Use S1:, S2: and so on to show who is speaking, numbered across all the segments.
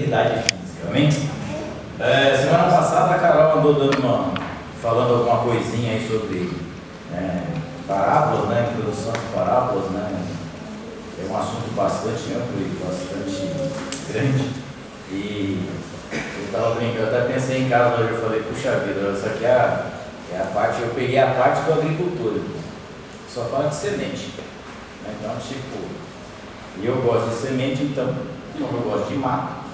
S1: integridade física, amém? Semana passada a Carol andou falando alguma coisinha aí sobre parábolas, né? Introdução de parábolas, né? É um assunto bastante amplo e bastante grande. E eu estava brincando, eu até pensei em casa hoje, eu falei, puxa vida, isso aqui é a parte, eu peguei a parte do agricultor, só fala de semente. Então, e eu gosto de semente, então, como eu gosto de mato,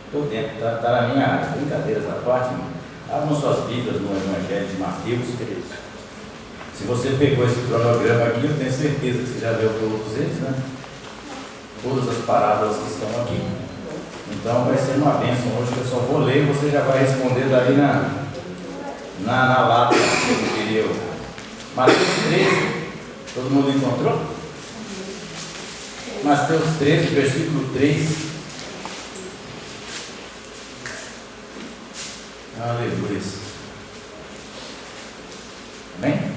S1: estou dentro, está na minha área. Brincadeiras à parte, abram suas Bíblias no Evangelho de Mateus, queridos. Se você pegou esse cronograma aqui, eu tenho certeza que você já leu todos eles, né? Todas as parábolas que estão aqui. Então vai ser uma bênção hoje, que eu só vou ler e você já vai responder daí na lata que eu queria. Mateus 13, todo mundo encontrou? Mateus 13, versículo 3. Aleluia. Amém?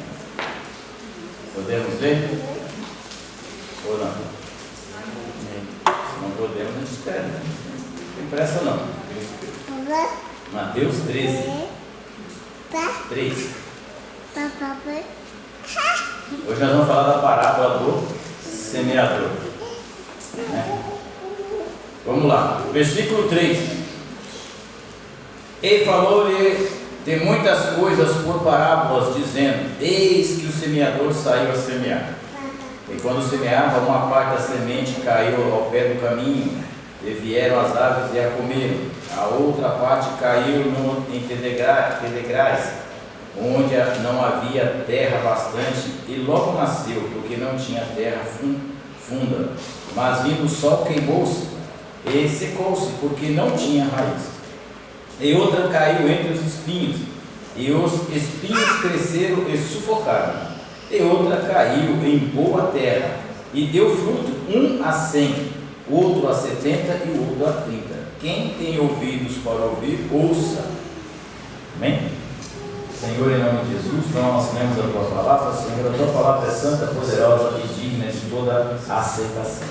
S1: Podemos ler? Ou não? Se não podemos, a gente espera. Não tem pressa não. Mateus 13. 3. Hoje nós vamos falar da parábola do semeador. Vamos lá. Versículo 3. E falou-lhe de muitas coisas por parábolas, dizendo: eis que o semeador saiu a semear. E quando semeava, uma parte da semente caiu ao pé do caminho, e vieram as aves e a comeram. A outra parte caiu em pedregais, onde não havia terra bastante, e logo nasceu, porque não tinha terra funda. Mas vindo o sol, queimou-se, e secou-se, porque não tinha raiz. E outra caiu entre os espinhos, e os espinhos cresceram e sufocaram. E outra caiu em boa terra, e deu fruto, um a 100, outro a 70 e o outro a 30. Quem tem ouvidos para ouvir, ouça. Amém? Senhor, em nome de Jesus, nós lemos a tua palavra. Senhor, a tua palavra é santa, poderosa e digna de toda aceitação.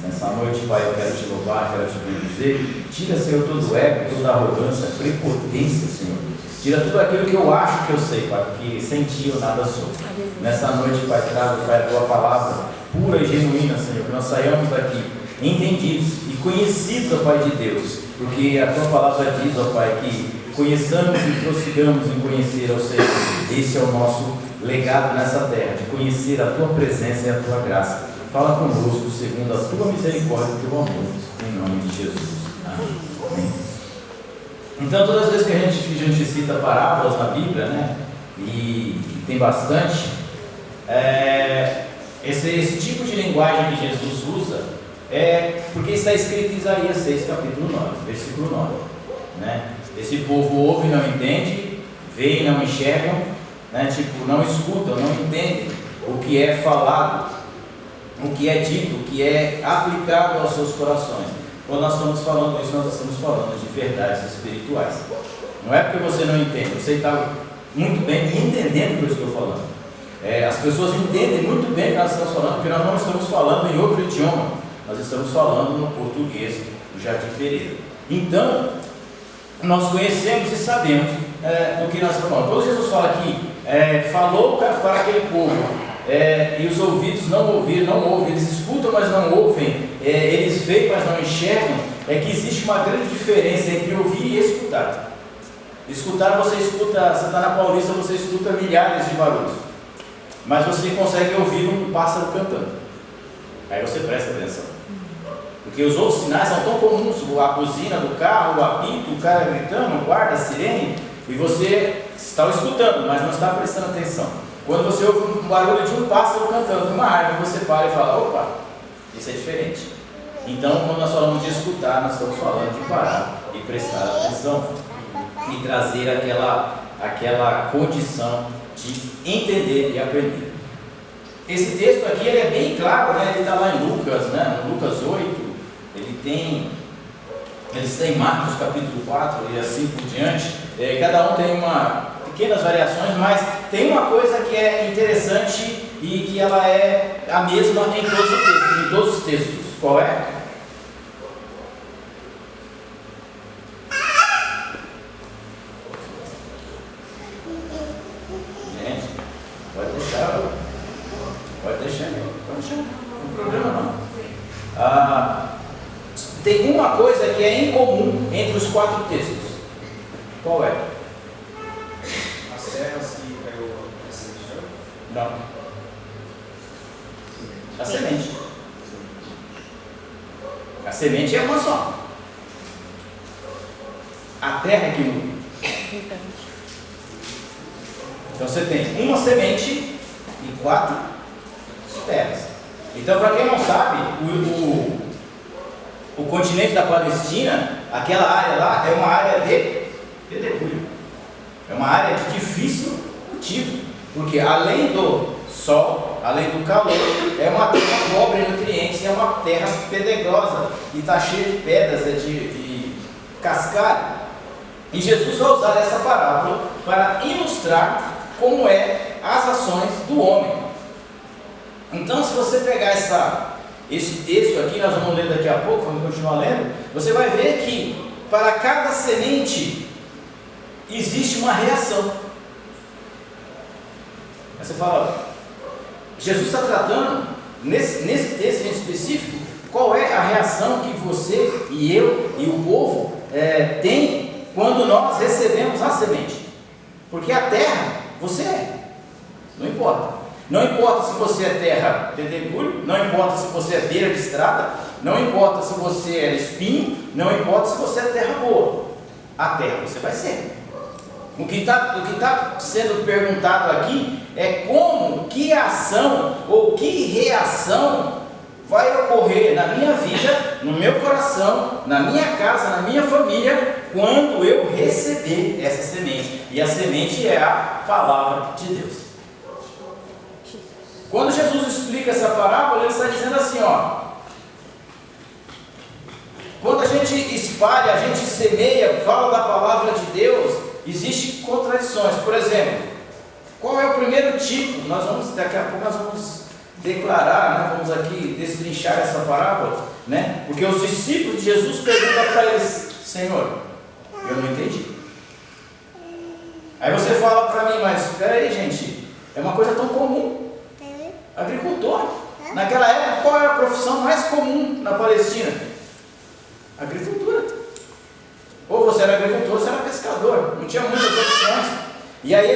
S1: Nessa noite, Pai, eu quero te louvar, quero te bendizer. Tira, Senhor, todo o ego, toda a arrogância, prepotência, Senhor. Tira tudo aquilo que eu acho que eu sei, Pai, porque sem ti eu nada sou. Nessa noite, Pai, trago, Pai, a tua palavra pura e genuína, Senhor, que nós saiamos daqui entendidos e conhecidos, ó Pai de Deus, porque a tua palavra diz, ó Pai, que conheçamos e prossigamos em conhecer ao Senhor. Esse é o nosso legado nessa terra, de conhecer a tua presença e a tua graça. Fala conosco segundo a tua misericórdia e teu amor, em nome de Jesus. Amém. Então, todas as vezes que a gente cita parábolas na Bíblia, né, e tem bastante, esse tipo de linguagem que Jesus usa é porque está escrito em Isaías 6, capítulo 9, versículo 9. Né? Esse povo ouve e não entende, vê e não enxergam, né? Não escutam, não entendem o que é falado, o que é dito, o que é aplicado aos seus corações. Quando nós estamos falando isso, nós estamos falando de verdades espirituais. Não é porque você não entende, você está muito bem entendendo o que eu estou falando. As pessoas entendem muito bem o que nós estamos falando, porque nós não estamos falando em outro idioma, nós estamos falando no português do Jardim Pereira. Então, nós conhecemos e sabemos do que nós estamos falando. Quando Jesus fala aqui, falou para aquele povo, e os ouvidos não ouviram, não ouvem, eles escutam, mas não ouvem, eles veem, mas não enxergam, é que existe uma grande diferença entre ouvir e escutar. Escutar, você escuta, você está na Paulista, você escuta milhares de barulhos, mas você consegue ouvir um pássaro cantando, aí você presta atenção, porque os outros sinais são tão comuns, a buzina do carro, o apito, o cara gritando, o guarda, a sirene, e você está escutando, mas não está prestando atenção. Quando você ouve um barulho de um pássaro cantando numa árvore, você para e fala: opa, isso é diferente. Então, quando nós falamos de escutar, nós estamos falando de parar e prestar atenção e trazer aquela condição de entender e aprender. Esse texto aqui ele é bem claro, né? Ele está lá em Lucas, né? No Lucas 8, ele está em Marcos capítulo 4 e assim por diante. Cada um tem pequenas variações, mas tem uma coisa que é interessante e que ela é a mesma em todos os textos. Qual é? que é incomum entre os 4 textos? Qual é?
S2: As terras que caiu a semente?
S1: Não. A semente. A semente é uma só. A terra é que muda. Então você tem uma semente e 4 terras. Então, para quem não sabe, o continente da Palestina, aquela área lá, é uma área de pedregulho. É uma área de difícil cultivo. Porque além do sol, além do calor, é uma terra pobre em nutrientes, é uma terra pedregosa e está cheia de pedras, de cascalho. E Jesus vai usar essa parábola para ilustrar como é as ações do homem. Então, se você pegar esse texto aqui, nós vamos ler daqui a pouco, vamos continuar lendo, você vai ver que para cada semente existe uma reação. Aí você fala, Jesus está tratando, nesse texto em específico, qual é a reação que você e eu e o povo tem quando nós recebemos a semente. Porque a terra, você é. Não importa. Não importa se você é terra pedregulho, não importa se você é beira de estrada, não importa se você é espinho, não importa se você é terra boa. A terra você vai ser. O que está sendo perguntado aqui é que ação ou que reação vai ocorrer na minha vida, no meu coração, na minha casa, na minha família, quando eu receber essa semente. E a semente é a palavra de Deus. Quando Jesus explica essa parábola, ele está dizendo assim, quando a gente espalha, a gente semeia, fala da palavra de Deus, existem contradições. Por exemplo, qual é o primeiro tipo? Daqui a pouco nós vamos declarar, né? Vamos aqui destrinchar essa parábola, né? Porque os discípulos de Jesus perguntam para eles, Senhor, eu não entendi. Aí você fala para mim, mas espera aí, gente, é uma coisa tão comum. Agricultor. Naquela época, qual era a profissão mais comum na Palestina? Agricultura. Ou você era agricultor, ou você era pescador. Não tinha muitas opções. E aí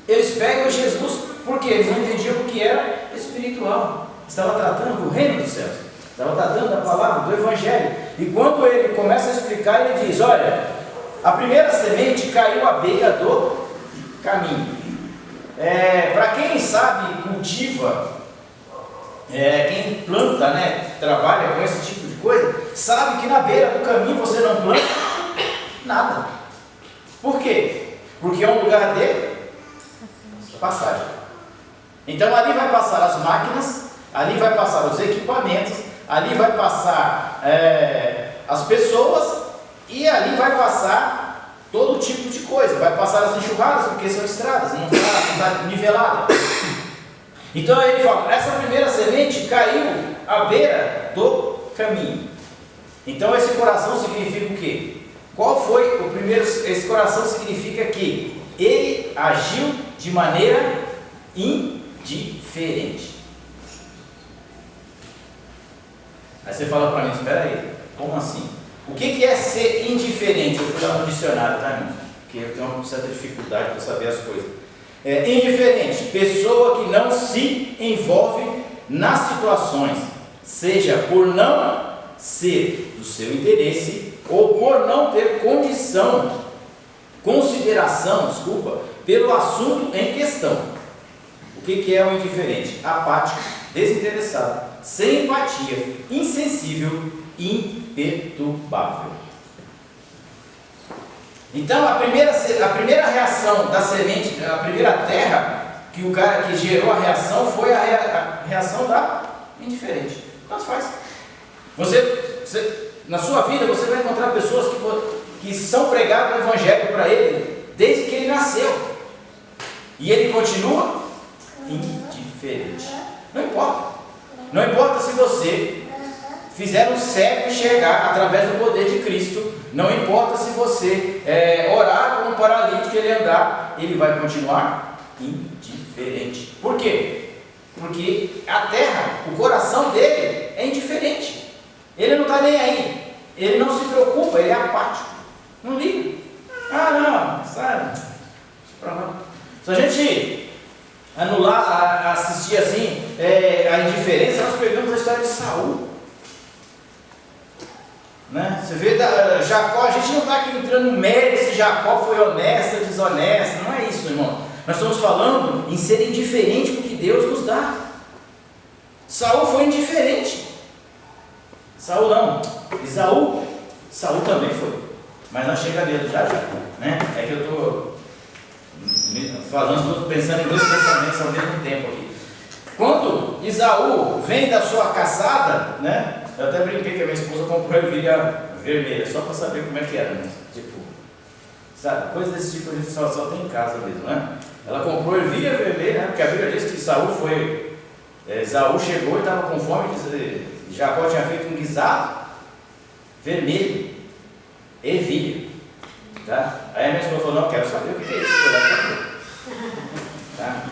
S1: eles pegam Jesus, porque eles não entendiam o que era espiritual. Estava tratando do reino dos céus. Estava tratando da palavra, do evangelho. E quando ele começa a explicar, ele diz, olha, a primeira semente caiu à beira do caminho. Para quem sabe, cultiva, quem planta, né, trabalha com esse tipo de coisa, sabe que na beira do caminho você não planta nada. Por quê? Porque é um lugar de passagem. Então ali vai passar as máquinas, ali vai passar os equipamentos, ali vai passar as pessoas e ali vai passar todo tipo de coisa. Vai passar as enxurradas, porque são estradas, não está nivelada. Então ele fala, essa primeira semente caiu à beira do caminho. Então esse coração significa o quê? Qual foi o primeiro? Esse coração significa que ele agiu de maneira indiferente. Aí você fala para mim, espera aí, como assim? O que é ser indiferente? Eu fui lá no dicionário, tá, irmão? Porque eu tenho uma certa dificuldade para saber as coisas. Indiferente, pessoa que não se envolve nas situações, seja por não ser do seu interesse ou por não ter consideração, pelo assunto em questão. O que é o indiferente? Apático, desinteressado, sem empatia, insensível, imperturbável. Então a primeira reação da semente, a primeira terra que o cara que gerou a reação foi a reação da indiferente. Tanto faz. Você, na sua vida você vai encontrar pessoas que são pregadas o evangelho para ele desde que ele nasceu. E ele continua indiferente. Não importa. Não importa se você fizer um cego enxergar através do poder de Cristo. Não importa se você orar com um paralítico e ele andar, ele vai continuar indiferente. Por quê? Porque a terra, o coração dele é indiferente. Ele não está nem aí. ele não se preocupa, ele é apático, não liga. Ah, não, sabe? Se a gente anular, assistir assim, a indiferença, nós pegamos a história de Saul. Né? Você vê Jacó, a gente não está aqui entrando no mérito se Jacó foi honesto ou desonesto, não é isso, irmão. Nós estamos falando em ser indiferente com o que Deus nos dá. Saul foi indiferente. Saul não, Esaú. Saul também foi. Mas nós chegamos já, né? É que eu estou pensando em dois pensamentos ao mesmo tempo aqui. Quando Esaú vem da sua caçada, né? Eu até brinquei que a minha esposa comprou ervilha vermelha, só para saber como é que era, né? Tipo, sabe, coisa desse tipo a gente só tem em casa mesmo, né? Ela comprou ervilha vermelha, né? Porque a Bíblia diz que Esaú chegou e estava com fome, Jacó tinha feito um guisado vermelho, ervilha, tá? Aí a minha esposa falou, não, quero saber o que é isso, tá?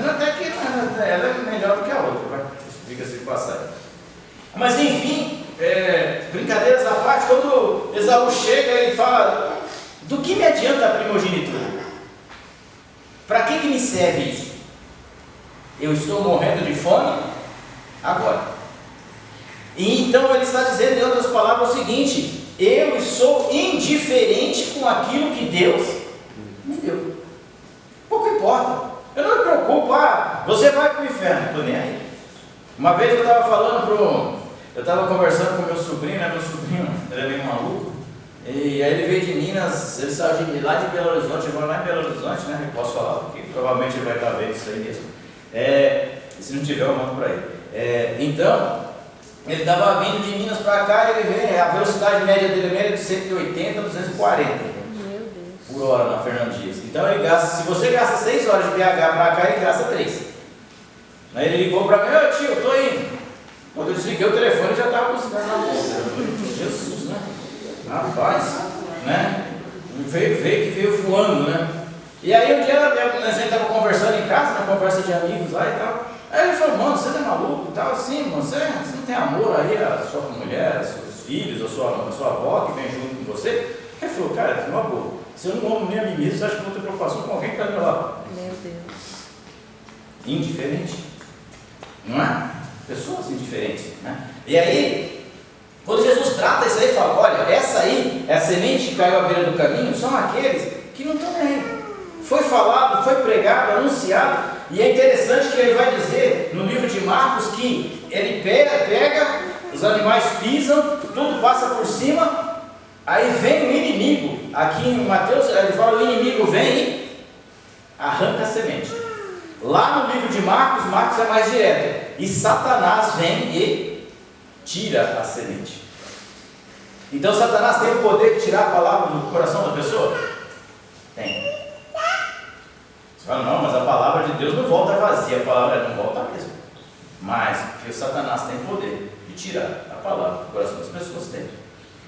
S1: Até que ela é melhor do que a outra, vai, fica-se de passagem. Mas enfim, brincadeiras à parte, quando Esaú chega, ele fala, do que me adianta a primogenitura? Para que me serve isso? Eu estou morrendo de fome agora. E então ele está dizendo, em outras palavras, o seguinte, eu sou indiferente com aquilo que Deus me deu. Pouco importa. Eu não me preocupo, você vai para o inferno, não estou nem aí. Uma vez eu estava conversando com meu sobrinho, né? Meu sobrinho, ele é meio maluco, e aí ele veio de Minas, ele saiu lá de Belo Horizonte, eu moro lá em Belo Horizonte, né? Eu posso falar, porque provavelmente ele vai estar vendo isso aí mesmo. Se não tiver, eu mando para ele. Então, ele estava vindo de Minas para cá, ele vem, a velocidade média dele é de 180 a 240 por hora na Fernando Dias. Então ele gasta, se você gasta 6 horas de BH para cá, ele gasta 3. Aí ele ligou para mim, ô tio, eu estou indo. Quando eu desliguei o telefone, já estava buzinando na ponta. Eu falei, Jesus, né? Rapaz, né? Veio voando, né? E aí um dia a gente estava conversando em casa, na conversa de amigos lá e tal. Aí ele falou, mano, você não é maluco e tal, assim, mano, você não tem amor aí a sua mulher, a seus filhos, a sua avó que vem junto com você? Ele falou, cara, uma boa. Se eu não amo nem a mim mesmo, você acha que eu vou ter preocupação com alguém que está do meu lado?
S3: Meu Deus.
S1: Indiferente. Não é? Pessoas indiferentes, né? E aí, quando Jesus trata isso aí, fala, olha, essa aí, é a semente que caiu à beira do caminho, são aqueles que não estão nem aí. Foi falado, foi pregado, anunciado, e é interessante que ele vai dizer, no livro de Marcos, que ele pega, os animais pisam, tudo passa por cima, aí vem o inimigo. Aqui em Mateus, ele fala, o inimigo vem e arranca a semente. Lá no livro de Marcos é mais direto. E Satanás vem e tira a semente. Então Satanás tem o poder de tirar a palavra do coração da pessoa? Tem. Você fala, não, mas a palavra de Deus não volta vazia. A palavra não volta mesmo. Mas porque Satanás tem poder de tirar a palavra do coração das pessoas. Tem.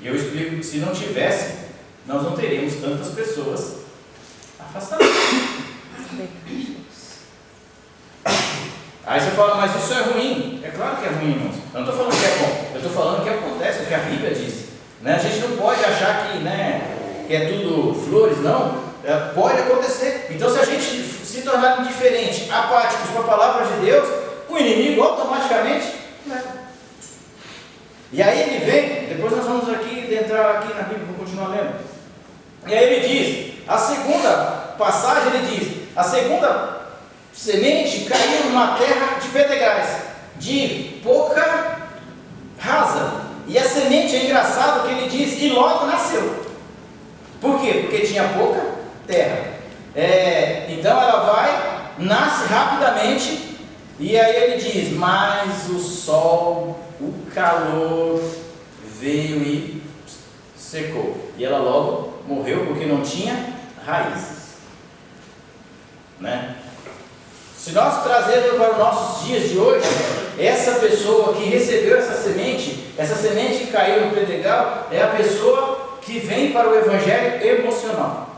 S1: E eu explico que se não tivesse, nós não teríamos tantas pessoas afastadas. Aí você fala, mas isso é ruim. É claro que é ruim, irmãos. Eu não estou falando que é bom. Eu estou falando que acontece, o que a Bíblia diz. Né? A gente não pode achar que, que é tudo flores, não. Pode acontecer. Então, se a gente se tornar indiferente, apáticos com a palavra de Deus, o inimigo automaticamente leva. E aí ele vem, depois nós vamos entrar aqui na Bíblia, vamos continuar lendo. E aí ele diz, a segunda passagem, ele diz, a segunda semente caiu numa terra de pedregais, de pouca rasa. E a semente, é engraçado que ele diz, e logo nasceu. Por quê? Porque tinha pouca terra. Então ela nasce rapidamente, e aí ele diz, mas o sol, o calor veio e secou. E ela logo morreu porque não tinha raízes. Né? Se nós trazermos para os nossos dias de hoje, essa pessoa que recebeu essa semente que caiu no pedregal, é a pessoa que vem para o evangelho emocional.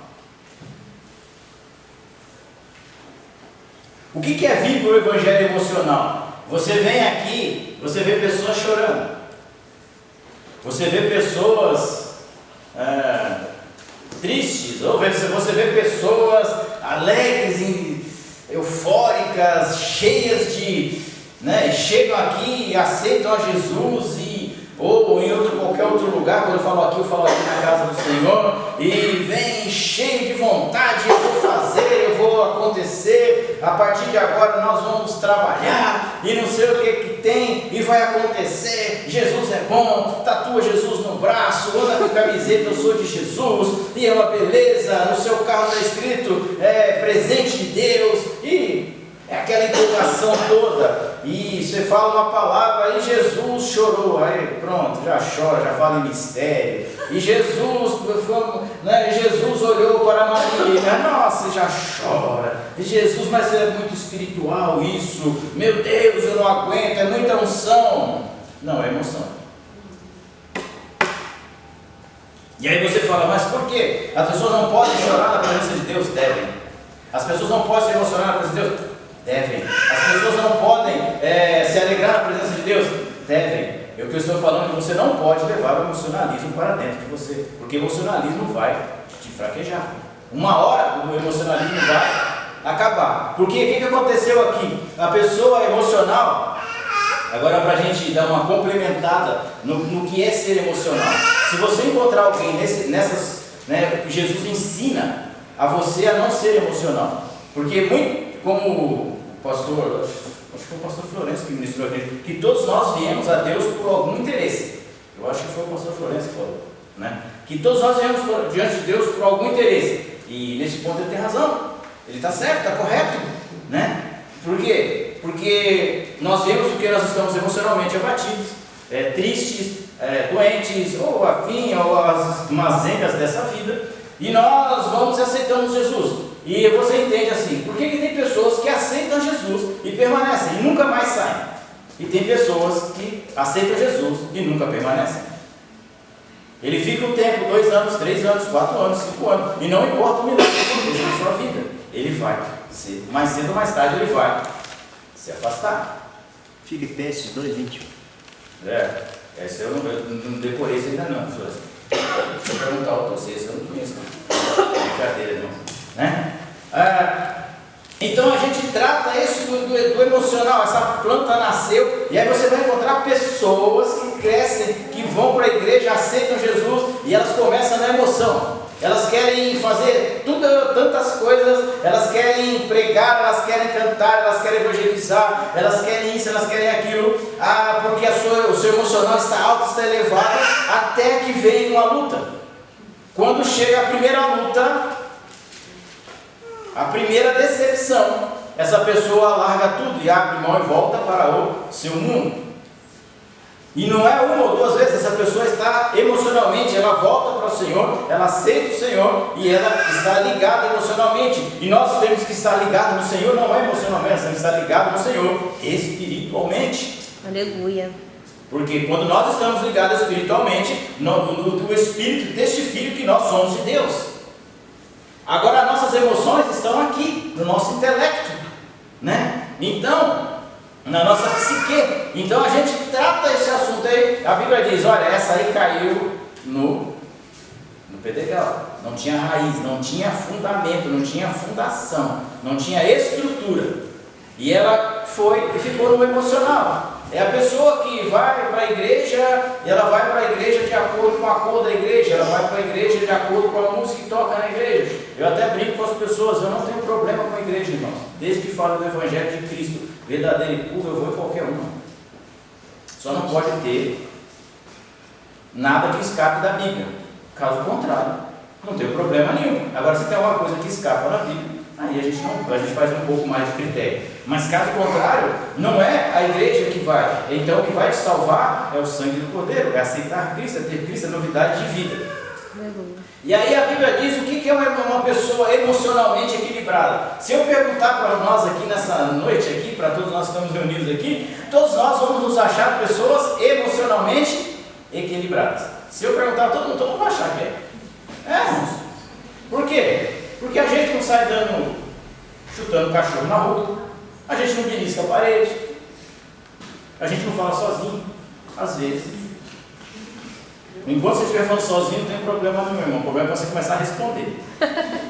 S1: O que é vir para o evangelho emocional? Você vem aqui, você vê pessoas chorando. Você vê pessoas tristes, ou você vê pessoas alegres, eufóricas, cheias de, chegam aqui e aceitam a Jesus, ou em qualquer outro lugar, quando eu falo aqui na casa do Senhor, e vem cheio de vontade, eu vou fazer, eu vou acontecer, a partir de agora nós vamos trabalhar, e não sei o que tem, e vai acontecer, Jesus é bom, tatua Jesus no braço, anda com camiseta, eu sou de Jesus, e é uma beleza, no seu carro está escrito, presente de Deus, e é aquela empolgação toda, e você fala uma palavra, e Jesus chorou, aí pronto, já chora, já fala em mistério, e Jesus olhou para Maria, nossa, já chora, e Jesus, mas é muito espiritual isso, meu Deus, eu não aguento, é muita unção. Não, é emoção. E aí você fala, mas por quê? As pessoas não podem chorar na presença de Deus? Devem. As pessoas não podem se emocionar na presença de Deus? Devem. As pessoas não podem se alegrar na presença de Deus? Devem. É o que eu estou falando, que você não pode levar o emocionalismo para dentro de você, porque o emocionalismo vai te fraquejar. Uma hora o emocionalismo vai acabar. Porque o que aconteceu aqui? A pessoa emocional, agora para a gente dar uma complementada no que é ser emocional. Se você encontrar alguém nessas, Jesus ensina a você a não ser emocional. Porque muito, como o pastor, acho que foi o pastor Florencio que ministrou aqui, que todos nós viemos a Deus por algum interesse. Eu acho que foi o pastor Florencio que falou, que todos nós viemos diante de Deus por algum interesse. E nesse ponto ele tem razão. Ele está certo, está correto, Por quê? Porque nós vemos porque nós estamos emocionalmente abatidos, tristes, doentes, ou afim, ou as mazegas dessa vida, e nós vamos e aceitamos Jesus. E você entende assim, por que tem pessoas que aceitam Jesus e permanecem e nunca mais saem? E tem pessoas que aceitam Jesus e nunca permanecem. Ele fica um tempo, 2 anos, 3 anos, 4 anos, 5 anos, e não importa o milagre que aconteça na sua vida, ele vai, mais cedo ou mais tarde ele vai se afastar.
S3: Filipenses 2:21.
S1: Essa eu não decorei isso ainda não. Deixa eu perguntar ao você, esse eu não conheço não. Brincadeira não. Então a gente trata isso do emocional, essa planta nasceu, e aí você vai encontrar pessoas que crescem, que vão para a igreja, aceitam Jesus, e elas começam na emoção. Elas querem fazer tantas coisas, elas querem pregar, elas querem cantar, elas querem evangelizar, elas querem isso, elas querem aquilo, porque o seu emocional está alto, está elevado, até que vem uma luta. Quando chega a primeira luta, a primeira decepção, essa pessoa larga tudo e abre mão e volta para o seu mundo. E não é uma ou 2 vezes, essa pessoa está emocionalmente, ela volta para o Senhor, ela aceita o Senhor e ela está ligada emocionalmente. E nós temos que estar ligados no Senhor, não é emocionalmente, nós temos que estar ligados no Senhor espiritualmente.
S4: Aleluia.
S1: Porque quando nós estamos ligados espiritualmente, o Espírito testifica que nós somos de Deus. Agora as nossas emoções estão aqui, no nosso intelecto, Então, na nossa psique. Então a gente trata esse assunto aí, a Bíblia diz, olha, essa aí caiu no pedregal, não tinha raiz, não tinha fundamento, não tinha fundação, não tinha estrutura, e ela foi e ficou no emocional. É a pessoa que vai para a igreja, e ela vai para a igreja de acordo com a cor da igreja, ela vai para a igreja de acordo com a música que toca na igreja. Eu até brinco com as pessoas, eu não tenho problema com a igreja, irmãos, desde que fala do Evangelho de Cristo, verdadeiro e puro, eu vou em qualquer uma. Só não pode ter nada que escape da Bíblia. Caso contrário, não tem problema nenhum. Agora, se tem alguma coisa que escapa da Bíblia, aí a gente faz um pouco mais de critério. Mas caso contrário, não é a igreja que vai. Então o que vai te salvar é o sangue do Cordeiro, é aceitar Cristo, é ter Cristo, é novidade de vida. E aí a Bíblia diz o que é uma pessoa emocionalmente equilibrada. Se eu perguntar para nós aqui nessa noite, aqui, para todos nós que estamos reunidos aqui, todos nós vamos nos achar pessoas emocionalmente equilibradas. Se eu perguntar para todo mundo vai achar que é. Por quê? Porque a gente não sai chutando cachorro na rua, a gente não belisca a parede, a gente não fala sozinho, às vezes. Enquanto você estiver falando sozinho, não tem problema nenhum, irmão. O problema é você começar a responder.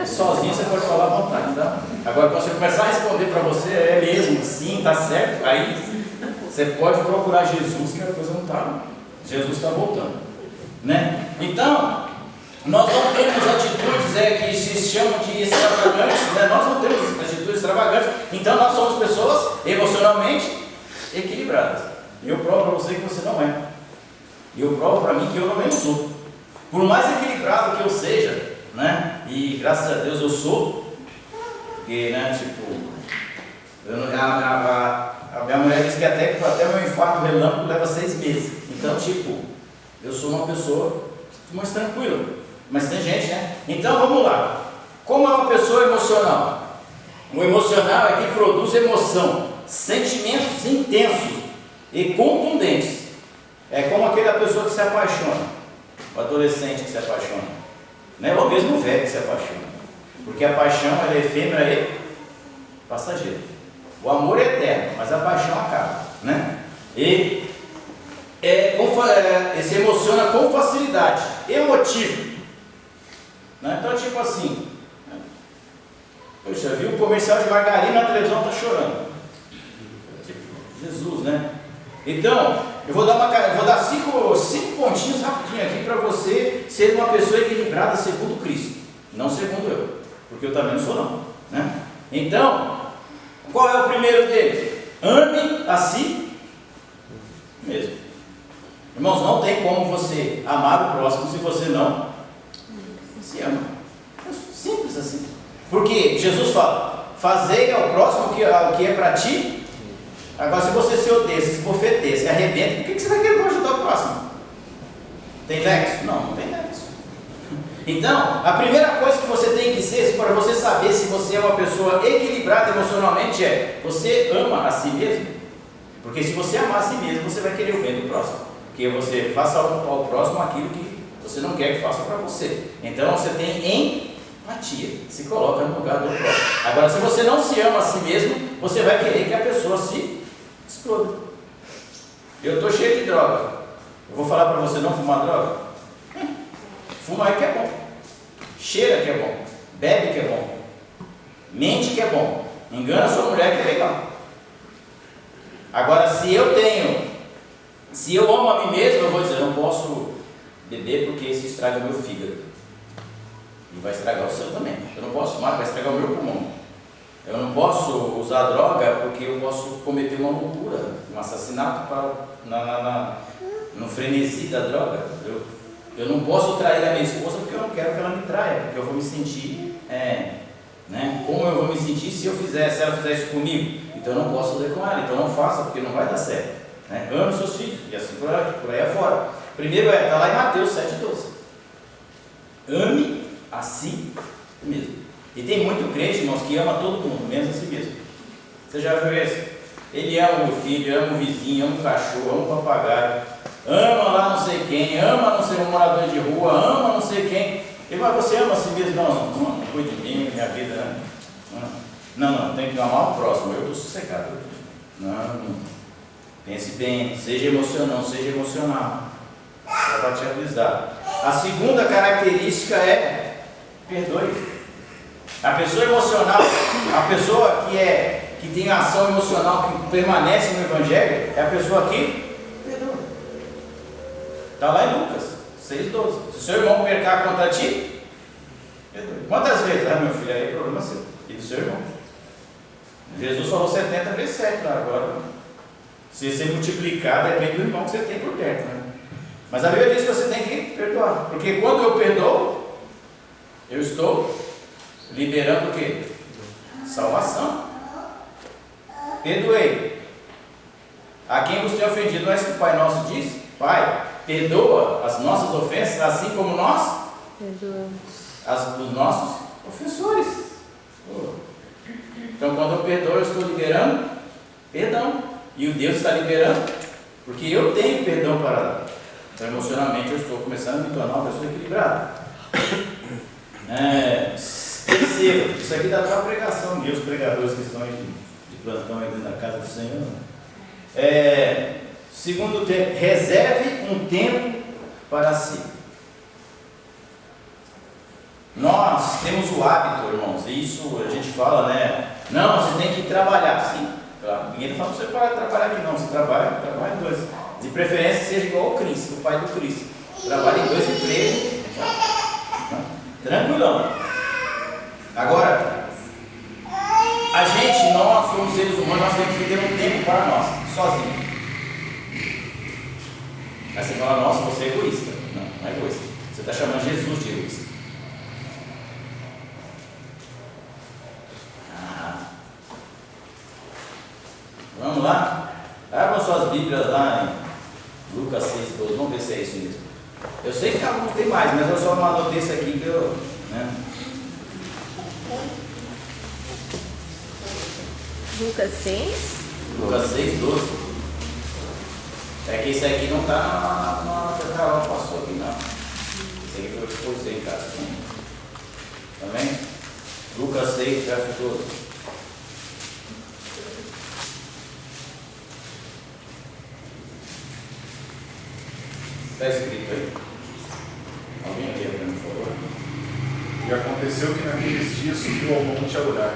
S1: Sozinho você pode falar à vontade, tá? Agora, quando você começar a responder para você, é mesmo, sim, tá certo, aí você pode procurar Jesus, que a coisa não está. Jesus está voltando, né? Então, nós não temos atitudes que se chamam de extravagantes, né? Nós não temos atitudes extravagantes. Então, nós somos pessoas emocionalmente equilibradas. E eu provo para você que você não é. E eu provo para mim que eu também não sou. Por mais equilibrado que eu seja, né? E graças a Deus eu sou, porque, né, tipo, a minha mulher disse que até meu infarto relâmpago leva 6 meses. Então, tipo, eu sou uma pessoa mais tranquila. Mas tem gente, né? Então vamos lá. Como é uma pessoa emocional? O emocional é que produz emoção, sentimentos intensos e contundentes. É como aquela pessoa que se apaixona, o adolescente que se apaixona, né? Ou mesmo o velho que se apaixona. Porque a paixão é efêmera e passageira. O amor é eterno, mas a paixão acaba, né? E se emociona com facilidade, emotivo, né? Então, tipo assim, né? Poxa, viu o comercial de margarina na televisão, está chorando. Tipo, Jesus, né? Então, eu vou dar 5 pontinhos rapidinho aqui para você ser uma pessoa equilibrada segundo Cristo, não segundo eu, porque eu também não sou não, né? Então, qual é o primeiro dele? Ame a si mesmo. Irmãos, não tem como você amar o próximo se você não se ama. Simples assim. Porque Jesus fala, fazei ao próximo o que é para ti. Agora, se você se odeia, se esbofeteia, se arrebenta, por que você vai querer ajudar o próximo? Tem nexo? Não, não tem nexo. Então, a primeira coisa que você tem que ser, para você saber se você é uma pessoa equilibrada emocionalmente, é você ama a si mesmo. Porque se você amar a si mesmo, você vai querer o bem do próximo. Porque você faça ao próximo aquilo que você não quer que faça para você. Então, você tem empatia, se coloca no lugar do próximo. Agora, se você não se ama a si mesmo, você vai querer que a pessoa se exploda. Eu estou cheio de droga. Eu vou falar para você não fumar droga? Fuma aí que é bom. Cheira que é bom. Bebe que é bom. Mente que é bom. Engana sua mulher que é legal. Agora, se eu amo a mim mesmo, eu vou dizer, eu não posso beber porque isso estraga meu fígado. E vai estragar o seu também. Eu não posso fumar, vai estragar o meu pulmão. Eu não posso usar droga porque eu posso cometer uma loucura, um assassinato no frenesi da droga. Eu não posso trair a minha esposa porque eu não quero que ela me traia, porque eu vou me sentir, né? Como eu vou me sentir se ela fizer isso comigo? Então eu não posso fazer com ela, então não faça, porque não vai dar certo. Né? Ame os seus filhos, e assim por aí afora. Primeiro está lá em Mateus 7,12. Ame a si mesmo. E tem muito crente, irmãos, que ama todo mundo, menos a si mesmo. Você já viu isso? Ele ama o filho, ama o vizinho, ama o cachorro, ama o papagaio, ama lá não sei quem, ama não sei um morador de rua, ama não sei quem. E mas você ama a si mesmo? Não cuide de mim, minha vida, né? Não, tem que amar o próximo, eu estou sossegado. Não, pense bem, seja emocional. Para te avisar. A segunda característica é perdoe. A pessoa emocional, a pessoa que tem ação emocional, que permanece no Evangelho, é a pessoa que perdoa. Está lá em Lucas 6,12. Se o seu irmão pecar contra ti, perdoe. Quantas vezes? Meu filho, aí é problema seu e do seu irmão. Jesus falou 70 vezes 7 lá agora. Se você multiplicar, depende do irmão que você tem por perto, né? Mas a Bíblia diz que você tem que perdoar. Porque quando eu perdoo, eu estou liberando o quê? Salvação. Perdoei a quem vos tem ofendido. Não é isso que o Pai Nosso diz? Pai, perdoa as nossas ofensas, assim como nós perdoamos os nossos ofensores. Então, quando eu perdoo, eu estou liberando perdão. E o Deus está liberando, porque eu tenho perdão para dar. Então, emocionalmente, eu estou começando a me tornar uma pessoa equilibrada. Terceiro, isso aqui dá para pregação de os pregadores que estão aí de plantão aí dentro da casa do Senhor. Segundo tempo, reserve um tempo para si. Nós temos o hábito, irmãos, e isso a gente fala, né? Não, você tem que trabalhar, sim. Claro, ninguém está falando para você parar de trabalhar aqui, não. Você trabalha em dois. De preferência seja igual ao Cristo, o pai do Cristo. Trabalha em 2 empregos. Tranquilão. Agora, a gente, nós como seres humanos, nós temos que ter um tempo para nós, sozinhos. Aí você fala, nossa, você é egoísta. Não, não é egoísta. Você está chamando Jesus de egoísta. Vamos lá? Abram suas Bíblias lá em Lucas 6:12. Vamos ver se é isso mesmo. Eu sei que alguns tem mais, mas eu só não anotei esse aqui que eu. Né?
S4: Lucas 6.
S1: Lucas 6:12. É que esse aqui não está na que a Carol passou aqui, não. Esse aqui foi o que eu pus em casa. Tá vendo? Lucas 6, verso 12. Está escrito aí? Alguém aqui para mim, por favor?
S2: E aconteceu que naqueles dias subiu ao monte a orar,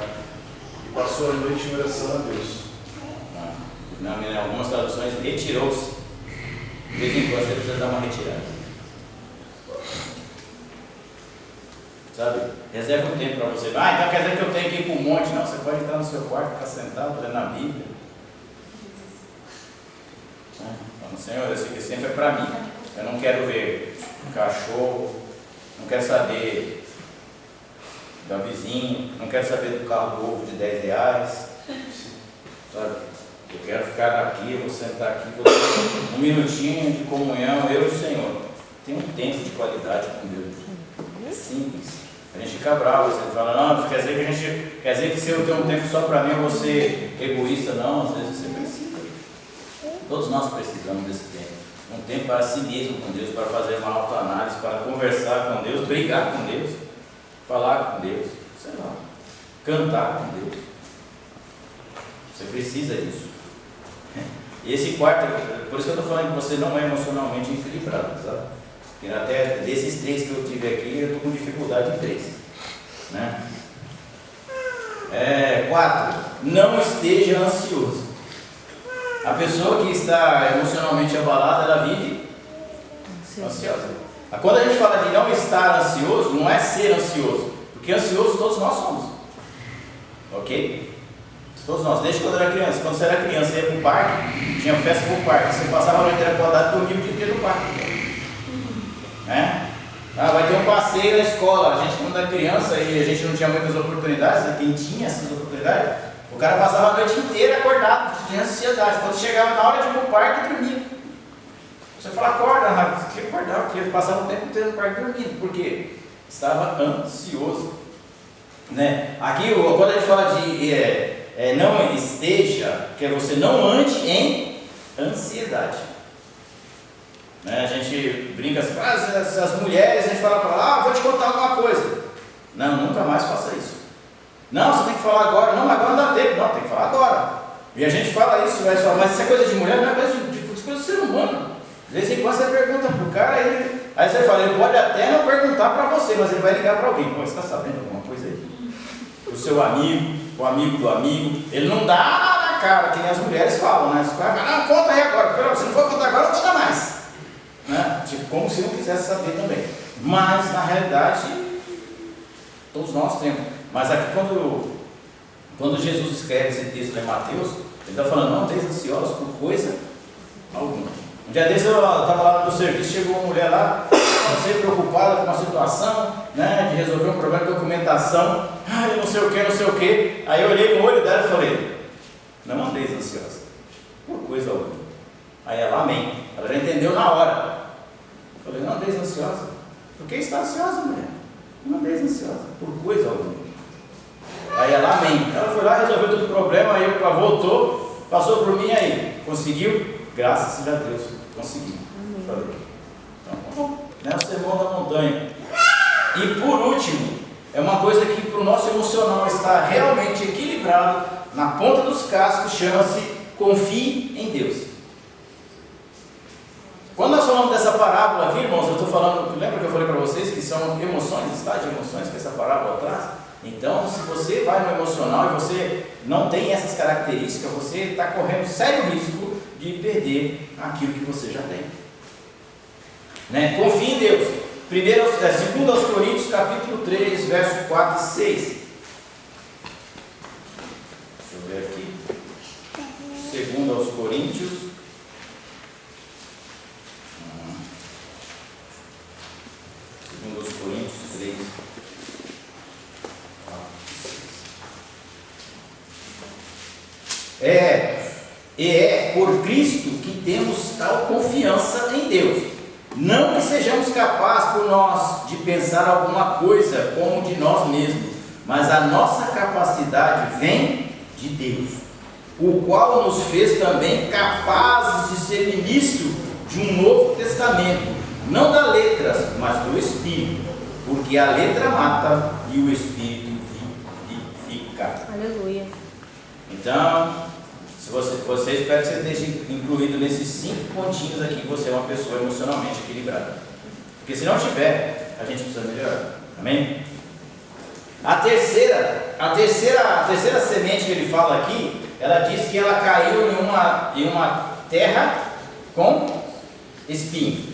S2: e passou a noite em oração a Deus.
S1: Em algumas traduções, retirou-se. De vez em quando você precisa dar uma retirada. Sabe? Reserva um tempo para você. Ah, então quer dizer que eu tenho que ir para o monte? Não, você pode entrar no seu quarto, ficar sentado, lendo a Bíblia. Falando, Senhor, esse aqui sempre é para mim. Eu não quero ver cachorro, não quero saber do vizinho, não quero saber do carro novo de R$10. Sabe? Eu quero ficar aqui, eu vou sentar aqui, vou ter um minutinho de comunhão, eu e o Senhor. Tem um tempo de qualidade com Deus. É simples. A gente fica bravo, você fala, não, quer dizer que se eu tenho um tempo só para mim, eu vou ser egoísta. Não, às vezes você precisa. Todos nós precisamos desse tempo. Um tempo para si mesmo com Deus, para fazer uma autoanálise, para conversar com Deus, brigar com Deus, falar com Deus, sei lá, cantar com Deus. Você precisa disso. E esse quarto, por isso que eu estou falando que você não é emocionalmente equilibrado, sabe? Porque até desses 3 que eu tive aqui, eu estou com dificuldade em 3. Né? 4. Não esteja ansioso. A pessoa que está emocionalmente abalada, ela vive ansiosa. Quando a gente fala de não estar ansioso, não é ser ansioso, porque ansioso todos nós somos. Ok? Todos nós, desde quando eu era criança. Quando você era criança, você ia para o parque, tinha festa para o parque, você passava a noite acordado e dormia o dia inteiro no parque. Né? Vai ter um passeio na escola. A gente, quando era criança e a gente não tinha muitas oportunidades, quem tinha essas oportunidades, o cara passava a noite inteira acordado, tinha ansiedade. Quando chegava na hora de ir para o parque, dormia. Você fala, acorda, você tinha que acordar, porque ele passava o tempo inteiro no parque dormindo. Por quê? Estava ansioso. Né? Aqui, quando a gente fala de não esteja, que é você não ande em ansiedade. Né? A gente brinca assim, as mulheres, a gente fala para ela, vou te contar alguma coisa. Não, nunca mais faça isso. Não, você tem que falar agora. Não, agora não dá tempo. Não, tem que falar agora. E a gente fala isso, mas isso é coisa de mulher, não é coisa de coisa do ser humano. De vez em quando você pergunta para o cara, aí você fala, ele pode até não perguntar para você, mas ele vai ligar para alguém. Pô, você está sabendo alguma coisa aí? O seu amigo, o amigo do amigo, ele não dá na cara, que nem as mulheres falam, né? Os caras falam, não, conta aí agora. Se não for contar agora, não conta mais. Né? Tipo, como se não quisesse saber também. Mas, na realidade, todos nós temos. Mas aqui, quando Jesus escreve esse texto em Mateus, ele está falando, não esteja ansiosos por coisa alguma. Um dia desse eu estava lá no serviço, chegou uma mulher lá, sempre preocupada com uma situação, né, de resolver um problema de documentação, não sei o que. Aí eu olhei no olho dela e falei, não andeis ansiosa por coisa alguma. Aí ela, amém. Ela já entendeu na hora. Eu falei, não andeis ansiosa. Por que está ansiosa, mulher? Não andeis ansiosa por coisa alguma. Aí ela, amém. Ela foi lá, resolveu todo o problema, aí ela voltou, passou por mim aí. Conseguiu? Graças seja a Deus, conseguiu. Falei. Então, bom, né? O sermão da montanha. E por último, é uma coisa que para o nosso emocional estar realmente equilibrado, na ponta dos cascos, chama-se confie em Deus. Quando nós falamos falando dessa parábola aqui, irmãos, eu estou falando, lembra que eu falei para vocês que são emoções, estado de emoções que essa parábola traz? Então, se você vai no emocional e você não tem essas características, você está correndo sério risco de perder aquilo que você já tem. Né? Confie em Deus. 2 Coríntios, capítulo 3, verso 4 e 6. Deixa eu ver aqui. 2 Coríntios. 2 Coríntios 3. É por Cristo que temos tal confiança em Deus. Não que sejamos capazes por nós de pensar alguma coisa como de nós mesmos, mas a nossa capacidade vem de Deus, o qual nos fez também capazes de ser ministros de um novo testamento, não da letra, mas do Espírito, porque a letra mata e o Espírito vivifica.
S4: Aleluia.
S1: Então, se você espera que você esteja incluído nesses 5 pontinhos aqui, que você é uma pessoa emocionalmente equilibrada. Porque se não tiver, a gente precisa melhorar. Amém? A terceira semente que ele fala aqui, ela diz que ela caiu em uma terra com espinho.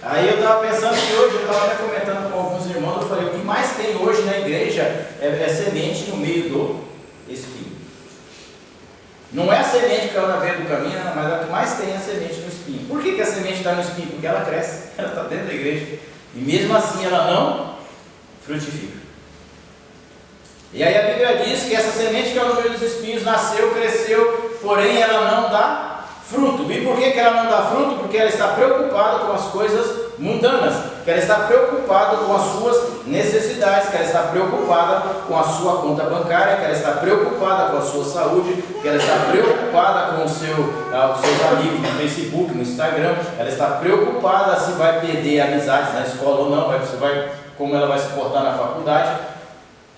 S1: Aí eu estava pensando que hoje, eu estava até comentando com alguns irmãos, eu falei, o que mais tem hoje na igreja é semente no meio do espinho. Não é a semente que caiu na beira do caminho, mas a que mais tem é a semente no espinho. Por que a semente está no espinho? Porque ela cresce, ela está dentro da igreja. E mesmo assim ela não frutifica. E aí a Bíblia diz que essa semente que caiu no meio dos espinhos nasceu, cresceu, porém ela não dá fruto. E por que ela não dá fruto? Porque ela está preocupada com as coisas mundanas, que ela está preocupada com as suas necessidades, que ela está preocupada com a sua conta bancária, que ela está preocupada com a sua saúde, que ela está preocupada com os seus amigos no Facebook, no Instagram, ela está preocupada se vai perder amizades na escola ou não, como ela vai se portar na faculdade.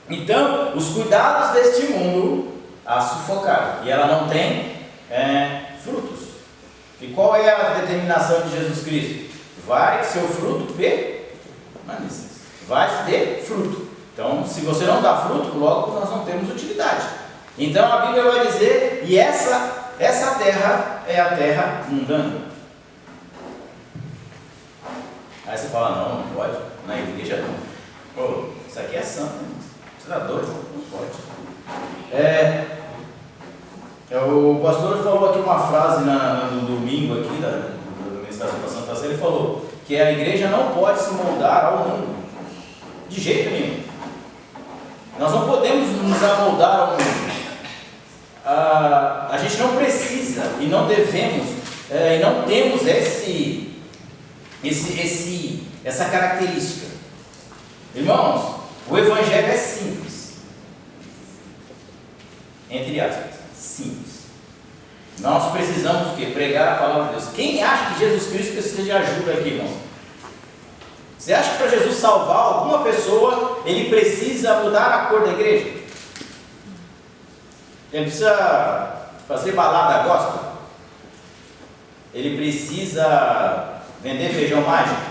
S1: Então, os cuidados deste mundo a sufocaram, e ela não tem frutos. E qual é a determinação de Jesus Cristo? Vai que seu fruto permaneça. Vai ter fruto. Então, se você não dá fruto, logo nós não temos utilidade. Então a Bíblia vai dizer, e essa terra é a terra mundana. Aí você fala, não pode, na igreja não. Oh, isso aqui é santo, né? Você está doido? Não pode. O pastor falou aqui uma frase no domingo aqui, da ministração da Santa Ceia, ele falou que a igreja não pode se moldar ao mundo, de jeito nenhum. Nós não podemos nos amoldar ao mundo. A gente não precisa e não devemos, e não temos essa característica. Irmãos, o Evangelho é simples, entre aspas, simples. Nós precisamos o quê? Pregar a palavra de Deus. Quem acha que Jesus Cristo precisa de ajuda aqui, irmão? Você acha que para Jesus salvar alguma pessoa, ele precisa mudar a cor da igreja? Ele precisa fazer balada gospel? Ele precisa vender feijão mágico?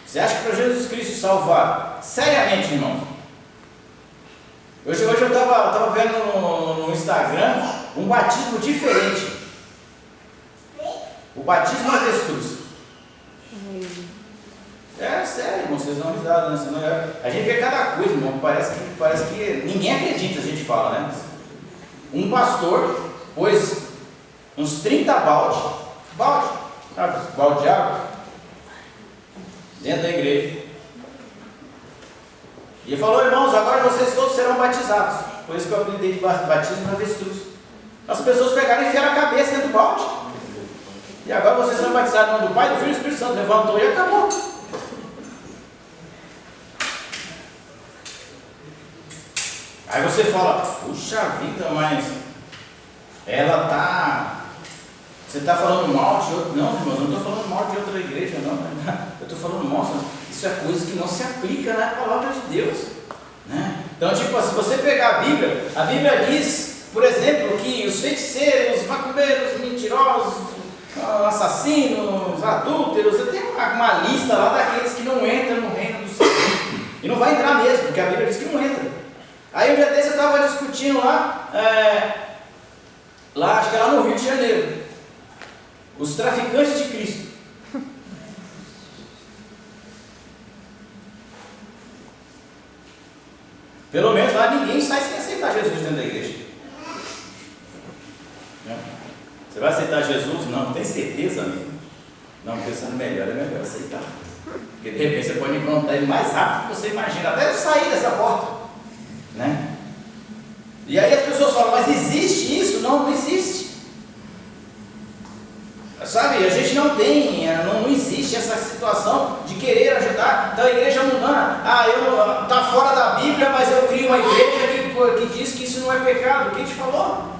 S1: Você acha que para Jesus Cristo salvar, seriamente, irmãos? Hoje eu estava vendo no Instagram um batismo diferente. O batismo avestruz. Sério, irmão, vocês dão risada, né? A gente vê cada coisa, irmão. Parece que ninguém acredita, a gente fala, né? Um pastor pôs uns 30 balde de água, dentro da igreja. E ele falou, irmãos, agora vocês todos serão batizados. Por isso que eu apelidei de batismo avestruz. As pessoas pegaram e enfiaram a cabeça dentro do balde. E agora vocês são batizados em nome do Pai, do Filho e do Espírito Santo. Levantou e acabou. Aí você fala, puxa vida, mas ela está... Você está falando mal de outro... Não, irmão, eu não estou falando mal de outra igreja, não. Eu estou falando mal, isso é coisa que não se aplica na palavra de Deus, né? Então, tipo, se você pegar a Bíblia diz por exemplo, que os feiticeiros, macumbeiros, mentirosos, assassinos, adúlteros, tem uma lista lá daqueles que não entram no reino do Senhor. E não vai entrar mesmo, porque a Bíblia diz que não entra. Aí um dia desse eu estava discutindo lá, acho que lá no Rio de Janeiro, os traficantes de Cristo. Pelo menos lá ninguém sai sem aceitar Jesus dentro da igreja. Você vai aceitar Jesus? Não, tem certeza, amigo? Não, pensando melhor, é melhor aceitar. Porque de repente você pode encontrar ele mais rápido do que você imagina, até sair dessa porta, né? E aí as pessoas falam, mas existe isso? Não, não existe. Sabe, a gente não tem, não existe essa situação de querer ajudar. Então a igreja mundana, está fora da Bíblia, mas eu crio uma igreja que diz que isso não é pecado. Quem te falou?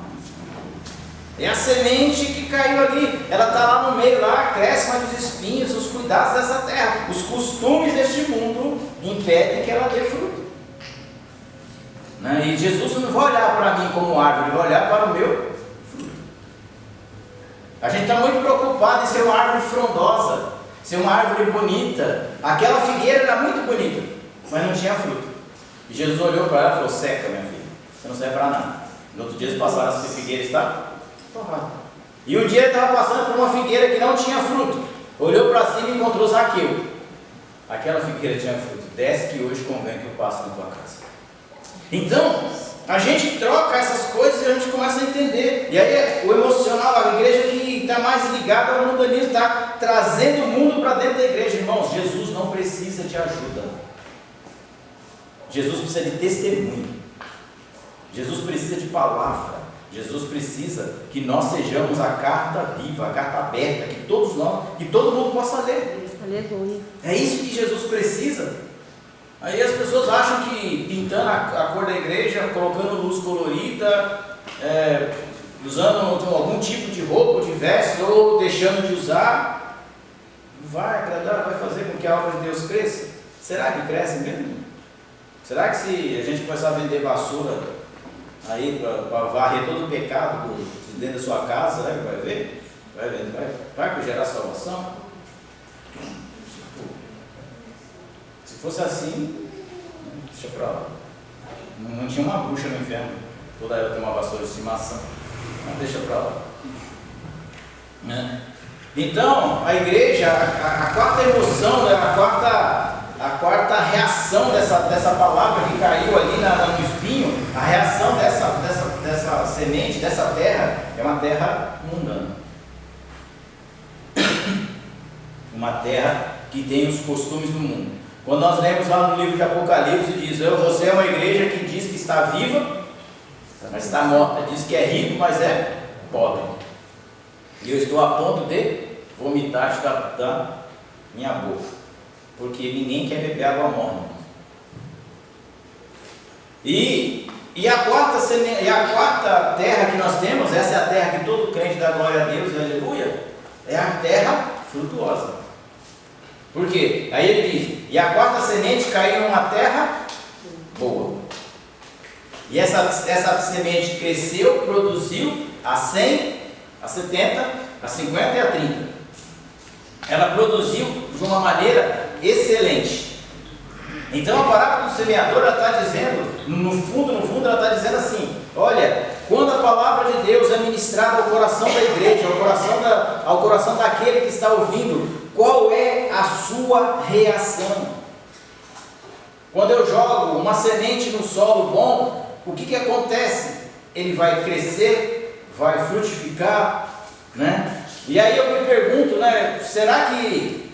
S1: É a semente que caiu ali, ela está lá no meio, lá cresce, mas os espinhos, os cuidados dessa terra, os costumes deste mundo impedem que ela dê fruto, né? E Jesus não vai olhar para mim como árvore, ele vai olhar para o meu fruto. A gente está muito preocupado em ser uma árvore frondosa, ser uma árvore bonita. Aquela figueira era muito bonita, mas não tinha fruto. E Jesus olhou para ela e falou, seca, minha filha, você não serve para nada. No outro dia eles passaram, essa figueira está torrada. E um dia ele estava passando por uma figueira que não tinha fruto, olhou para cima e encontrou Zaqueu. Aquela figueira tinha fruto, desce que hoje convém que eu passe na tua casa. Então, a gente troca essas coisas e a gente começa a entender. E aí o emocional, a igreja que está mais ligada ao mundanismo, está trazendo o mundo para dentro da igreja. Irmãos, Jesus não precisa de ajuda. Jesus precisa de testemunho. Jesus precisa de palavra. Jesus precisa que nós sejamos a carta viva, a carta aberta, que todo mundo possa ler.
S4: Aleluia.
S1: É isso que Jesus precisa. Aí as pessoas acham que pintando a cor da igreja, colocando luz colorida, usando algum tipo de roupa, de veste, ou deixando de usar, vai agradar, vai fazer com que a obra de Deus cresça. Será que cresce mesmo? Será que se a gente começar a vender vassoura aí para varrer todo o pecado de dentro da sua casa, né, vai ver? Vai gerar salvação? Se fosse assim, deixa pra lá. Não tinha uma bruxa no inferno, toda ela tem uma vassoura de estimação, mas deixa pra lá. Né? Então, a igreja, a quarta emoção, né, a quarta reação dessa palavra que caiu ali no espinho, a reação dessa semente, dessa terra, é uma terra mundana. Uma terra que tem os costumes do mundo. Quando nós lemos lá no livro de Apocalipse, diz, você é uma igreja que diz que está viva, mas está morta, diz que é rico, mas é pobre. E eu estou a ponto de vomitar da minha boca, porque ninguém quer beber água morna. E a quarta terra que nós temos, essa é a terra que todo crente dá glória a Deus, aleluia, é a terra frutuosa. Por quê? Aí ele diz, e a quarta semente caiu numa terra boa. E essa semente cresceu, produziu a 100, a 70, a 50 e a 30. Ela produziu de uma maneira excelente. Então a parábola do semeador, ela está dizendo, no fundo ela está dizendo assim, olha, quando a palavra de Deus é ministrada ao coração da igreja, ao coração daquele que está ouvindo, qual é a sua reação? Quando eu jogo uma semente no solo bom, o que acontece? Ele vai crescer, vai frutificar, né? E aí eu me pergunto, né, será que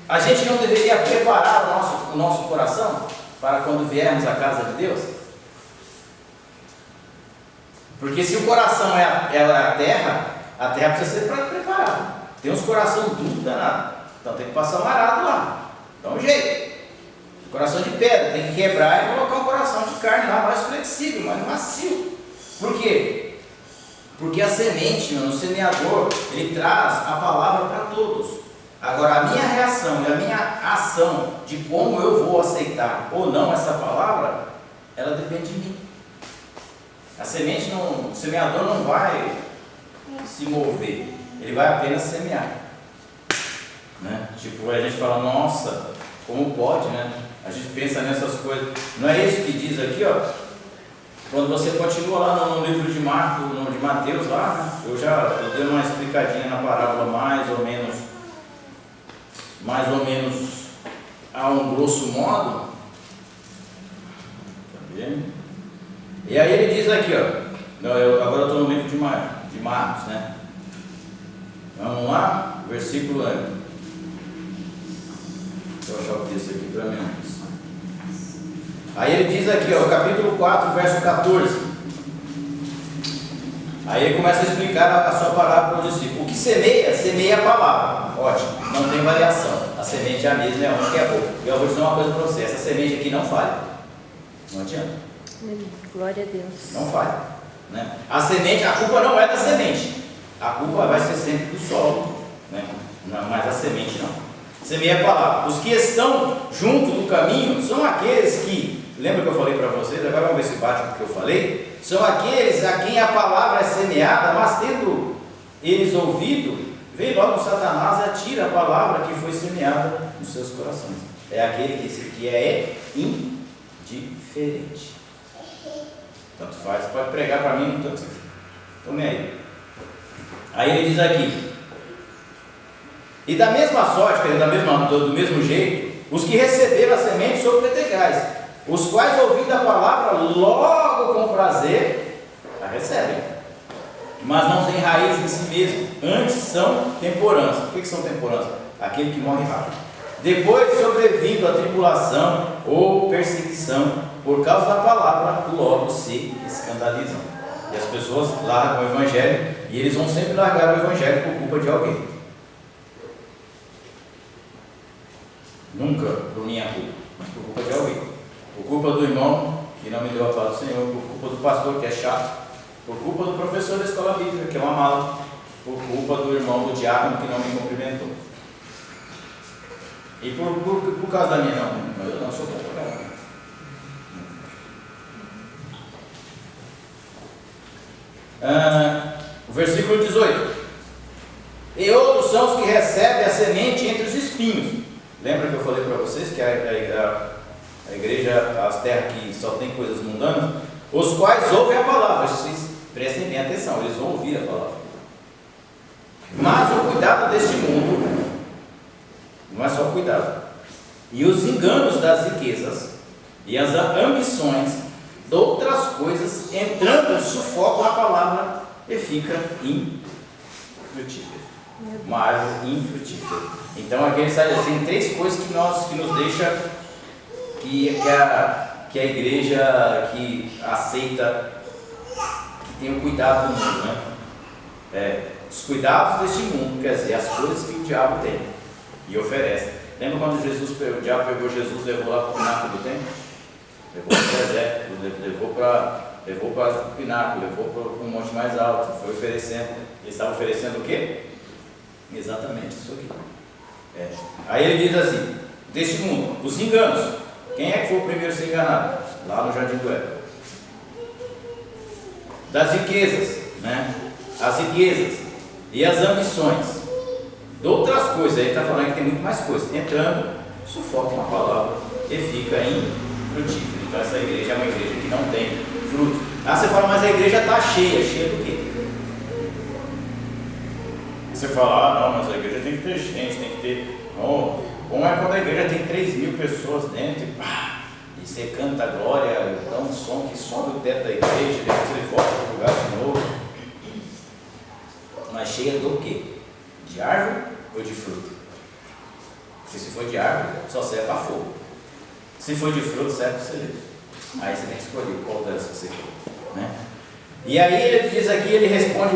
S1: a gente não deveria preparar o nosso coração para quando viermos à casa de Deus? Porque se o coração é a terra precisa ser preparada. Tem uns coração duro danado, então tem que passar um arado lá, dá um jeito. Coração de pedra, tem que quebrar e colocar um coração de carne lá, mais flexível, mais macio. Por quê? Porque a semente, o semeador, ele traz a palavra para todos. Agora, a minha reação e a minha ação de como eu vou aceitar ou não essa palavra, ela depende de mim. A semente não, o semeador não vai se mover, ele vai apenas semear. Né? Tipo, a gente fala, nossa, como pode, né? A gente pensa nessas coisas. Não é isso que diz aqui, ó? Quando você continua lá no livro de Marcos, no de Mateus lá, né? eu dei uma explicadinha na parábola mais ou menos a um grosso modo. Tá vendo? E aí ele diz aqui, ó, agora eu estou no livro de Marcos, né? Vamos lá, versículo. Deixa eu achar o texto aqui para mim. Aí ele diz aqui, ó, capítulo 4, verso 14. Aí ele começa a explicar a sua palavra para o discípulo. O que semeia a palavra. Ótimo, não tem variação. A semente é a mesma, é a única que é boa. E eu vou dizer uma coisa para você, essa semente aqui não falha. Não adianta.
S4: Glória a Deus.
S1: Não falha. Né? A semente, a culpa não é da semente. A culpa vai ser sempre do solo. Né? Mas a semente não. Semeia a palavra. Os que estão junto do caminho são aqueles que, lembra que eu falei para vocês, agora vamos ver se bate com o que eu falei, são aqueles a quem a palavra é semeada, mas tendo eles ouvido, vem logo Satanás e atira a palavra que foi semeada nos seus corações. É aquele que é indiferente. Tanto faz, pode pregar para mim, não estou nem aí. Aí ele diz aqui, e da mesma sorte, do mesmo jeito, os que receberam a semente sobre pedregais, os quais, ouvindo a palavra, logo com prazer, a recebem, mas não têm raiz em si mesmo, antes são temporãs. O que são temporãs? Aquele que morre rápido. Depois, sobrevindo a tribulação ou perseguição, por causa da palavra, logo se escandalizam. E as pessoas largam o evangelho, e eles vão sempre largar o evangelho por culpa de alguém. Nunca por minha culpa, mas por culpa de alguém. Por culpa do irmão que não me deu a paz do Senhor, por culpa do pastor que é chato, por culpa do professor da escola bíblica que é uma mala, por culpa do irmão do diácono que não me cumprimentou. E por causa da minha não, eu não sou bom para ela. O versículo 18. E outros são os que recebem a semente entre os espinhos. Lembra que eu falei para vocês que a igreja, as terras que só tem coisas mundanas, os quais ouvem a palavra. Vocês prestem bem atenção, eles vão ouvir a palavra. Mas o cuidado deste mundo não é só cuidado. E os enganos das riquezas e as ambições de outras coisas entrando sufocam a palavra e fica infrutífera. Uma árvore infrutífera. Então aqui ele sai assim, três coisas que nos deixa que a igreja que aceita, que tem o cuidado do mundo, né? Os cuidados deste mundo, quer dizer, as coisas que o diabo tem e oferece. Lembra quando o diabo pegou Jesus e levou lá para o pináculo do templo? Levou para o deserto, levou para o pináculo, levou para um monte mais alto, foi oferecendo. Ele estava oferecendo o quê? Exatamente isso aqui. Aí ele diz assim, deste mundo, os enganos. Quem é que foi o primeiro a ser enganado? Lá no Jardim do Éden. Das riquezas, né? As riquezas e as ambições de outras coisas. Ele está falando que tem muito mais coisas. Entrando, sufoca uma palavra e fica infrutífero. Então essa igreja é uma igreja que não tem fruto. Você fala, mas a igreja está cheia. Cheia do quê? Você fala, não, mas a igreja tem que ter gente, tem que ter... Bom é quando a igreja tem 3.000 pessoas dentro e você canta a glória, dá um som que sobe o teto da igreja, depois ele volta para o lugar de novo. Mas cheia do quê? De árvore ou de fruto? Porque se for de árvore, só serve para fogo. Se for de fruto, serve para celeiro. Aí você tem que escolher qual dessas você quer, né? E aí ele diz aqui, ele responde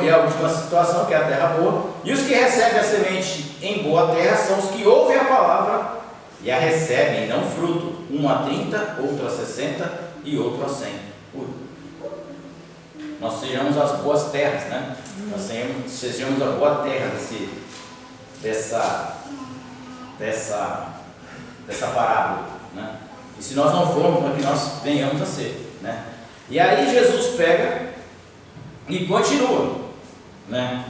S1: a última situação, que é a terra boa. E os que recebem a semente em boa terra são os que ouvem a palavra e a recebem, e dão fruto, um a 30, outro a 60 e outro a 100. Nós sejamos as boas terras, né? Nós sejamos a boa terra dessa parábola, né? E se nós não formos, para que nós venhamos a ser, né? E aí Jesus pega e continua, né?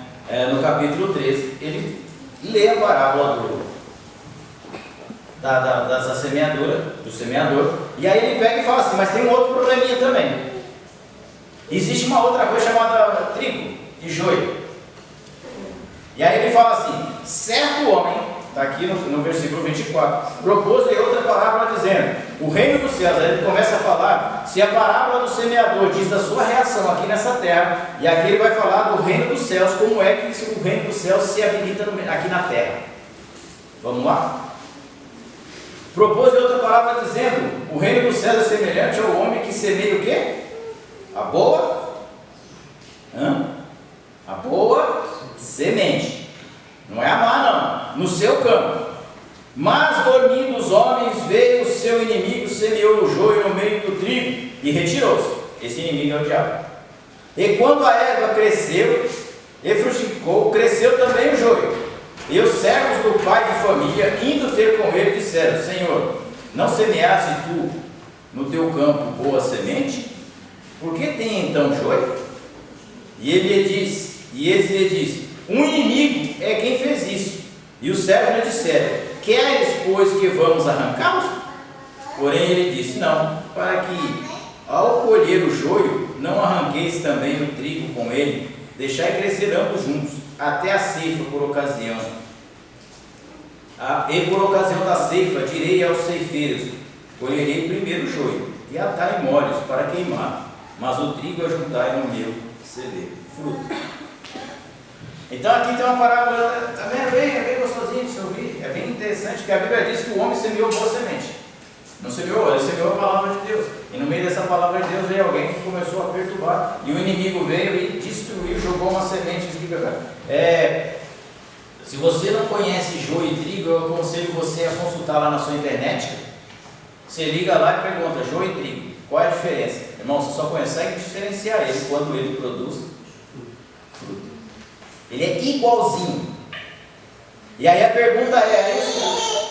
S1: No capítulo 13, ele lê a parábola da semeadura, do semeador, e aí ele pega e fala assim, mas tem um outro probleminha também. Existe uma outra coisa chamada trigo e joio. E aí ele fala assim, certo homem, está aqui no versículo 24, propôs-lhe outra parábola dizendo, o reino dos céus. Aí ele começa a falar, se a parábola do semeador diz da sua reação aqui nessa terra, e aqui ele vai falar do reino dos céus, como é que o reino dos céus se habilita aqui na terra. Vamos lá? Propôs-lhe outra parábola dizendo, o reino dos céus é semelhante ao homem que semeia o quê? A boa? A boa semente. Não é a má, não. No seu campo. Mas dormindo os homens, veio o seu inimigo, semeou o joio no meio do trigo e retirou-se. Esse inimigo é o diabo. E quando a erva cresceu e frutificou, cresceu também o joio. E os servos do pai de família, indo ter com ele, disseram, Senhor, não semeaste tu no teu campo boa semente? Por que tem então joio? E eles lhe disse, um inimigo é quem fez isso. E os servos lhe disseram, queres, pois, que vamos arrancá-los? Porém ele disse, não, para que, ao colher o joio, não arranqueis também o trigo com ele, deixai crescer ambos juntos, até a ceifa por ocasião. E por ocasião da ceifa, direi aos ceifeiros, colherei primeiro o joio, e atai molhos para queimar, mas o trigo ajuntai no meu celeiro. Fruto. Então aqui tem uma parábola, também é bem gostosinho de se ouvir, é bem interessante, que a Bíblia diz que o homem semeou boa semente. Não semeou, ele semeou a palavra de Deus. E no meio dessa palavra de Deus veio alguém que começou a perturbar, e o inimigo veio e destruiu, jogou uma semente. Se você não conhece joio e trigo, eu aconselho você a consultar lá na sua internet. Você liga lá e pergunta, joio e trigo, qual é a diferença? Irmão, você só consegue diferenciar ele quando ele produz fruto. Ele é igualzinho. E aí a pergunta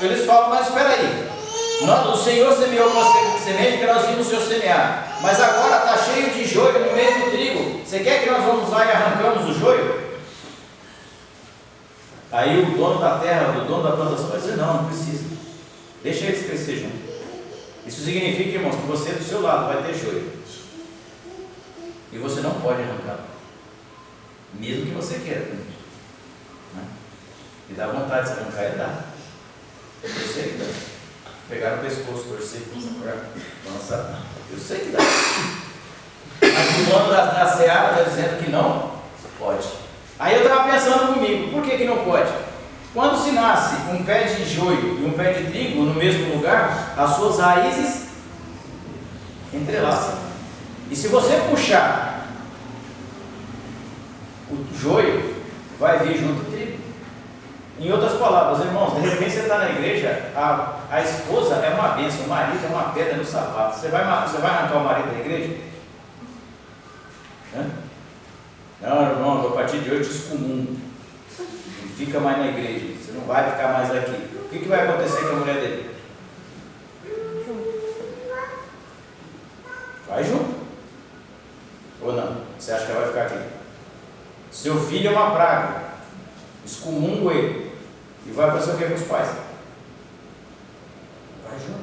S1: eles falam, mas espera aí, o Senhor semeou uma semente que nós vimos o Senhor semear, mas agora está cheio de joio no meio do trigo, você quer que nós vamos lá e arrancamos o joio? Aí o dono da terra, o dono da plantação vai dizer, não precisa, deixa eles crescer junto. Isso significa, irmãos, que você do seu lado vai ter joio, e você não pode arrancar, mesmo que você queira, né? E dá vontade de se arrancar, ele dá. Eu sei que dá. Pegar no pescoço, torcer, lançar. Eu sei que dá. Mas o dono da seara está dizendo que não pode. Aí eu estava pensando comigo, por que não pode? Quando se nasce um pé de joio e um pé de trigo no mesmo lugar, as suas raízes entrelaçam. E se você puxar o joio, vai vir junto o trigo. Em outras palavras, irmãos, de repente você está na igreja, a esposa é uma bênção, o marido é uma pedra no sapato. Você vai arrancar o marido da igreja? Não, irmão, a partir de hoje excomungo. Não fica mais na igreja, você não vai ficar mais aqui. O que vai acontecer com a mulher dele? Vai junto. Ou não? Você acha que ela vai ficar aqui? Seu filho é uma praga, excomungo ele. E vai para o que com os pais? Vai junto.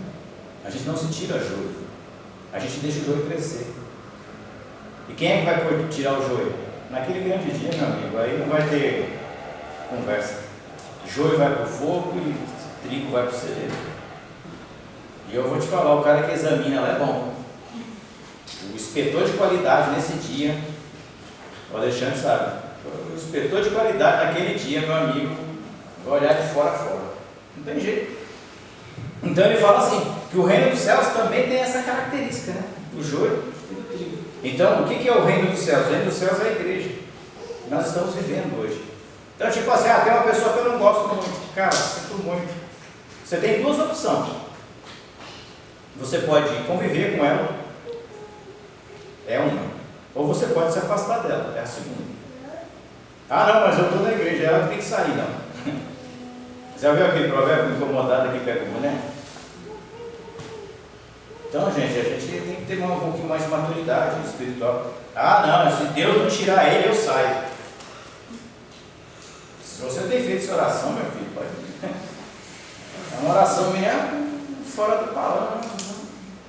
S1: A gente não se tira joio, a gente deixa o joio crescer. E quem é que vai tirar o joio? Naquele grande dia, meu amigo, aí não vai ter conversa. Joio vai para o fogo e trigo vai para o celeiro. E eu vou te falar, o cara que examina lá é bom. O inspetor de qualidade nesse dia, o Alexandre sabe, o inspetor de qualidade naquele dia, meu amigo, vai olhar de fora a fora. Não tem jeito. Então ele fala assim, que o reino dos céus também tem essa característica, né? Do joio e do trigo. Então, o que é o reino dos céus? O reino dos céus é a igreja. Nós estamos vivendo hoje. Então, tipo assim, tem uma pessoa que eu não gosto muito. Cara, sinto muito. Você tem duas opções. Você pode conviver com ela, é uma. Ou você pode se afastar dela, é a segunda. Não, mas eu estou na igreja, ela tem que sair, não. Já viu aquele provérbio, incomodado que pega o boneco? Então, gente, a gente tem que ter um pouquinho mais de maturidade espiritual. Ah, não, se Deus não tirar ele, eu saio. Se você tem feito essa oração, meu filho, pode. É uma oração minha fora do padrão.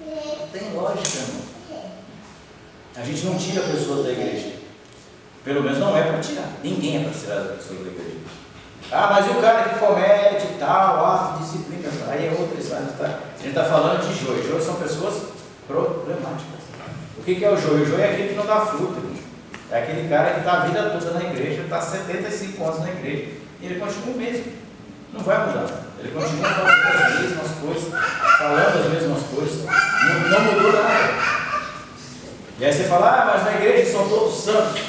S1: Não tem lógica, irmão. A gente não tira pessoas da igreja. Pelo menos não é para tirar. Ninguém é para tirar as pessoas da igreja. Ah, mas e o cara que comete e tal, disciplina, aí é outra história. A gente está falando de joio. Joio são pessoas problemáticas. O que é o joio? O joio é aquele que não dá fruto. É aquele cara que está a vida toda na igreja, está 75 anos na igreja. E ele continua o mesmo. Não vai mudar. Ele continua fazendo as mesmas coisas, falando as mesmas coisas. Não mudou nada. E aí você fala, mas na igreja são todos santos.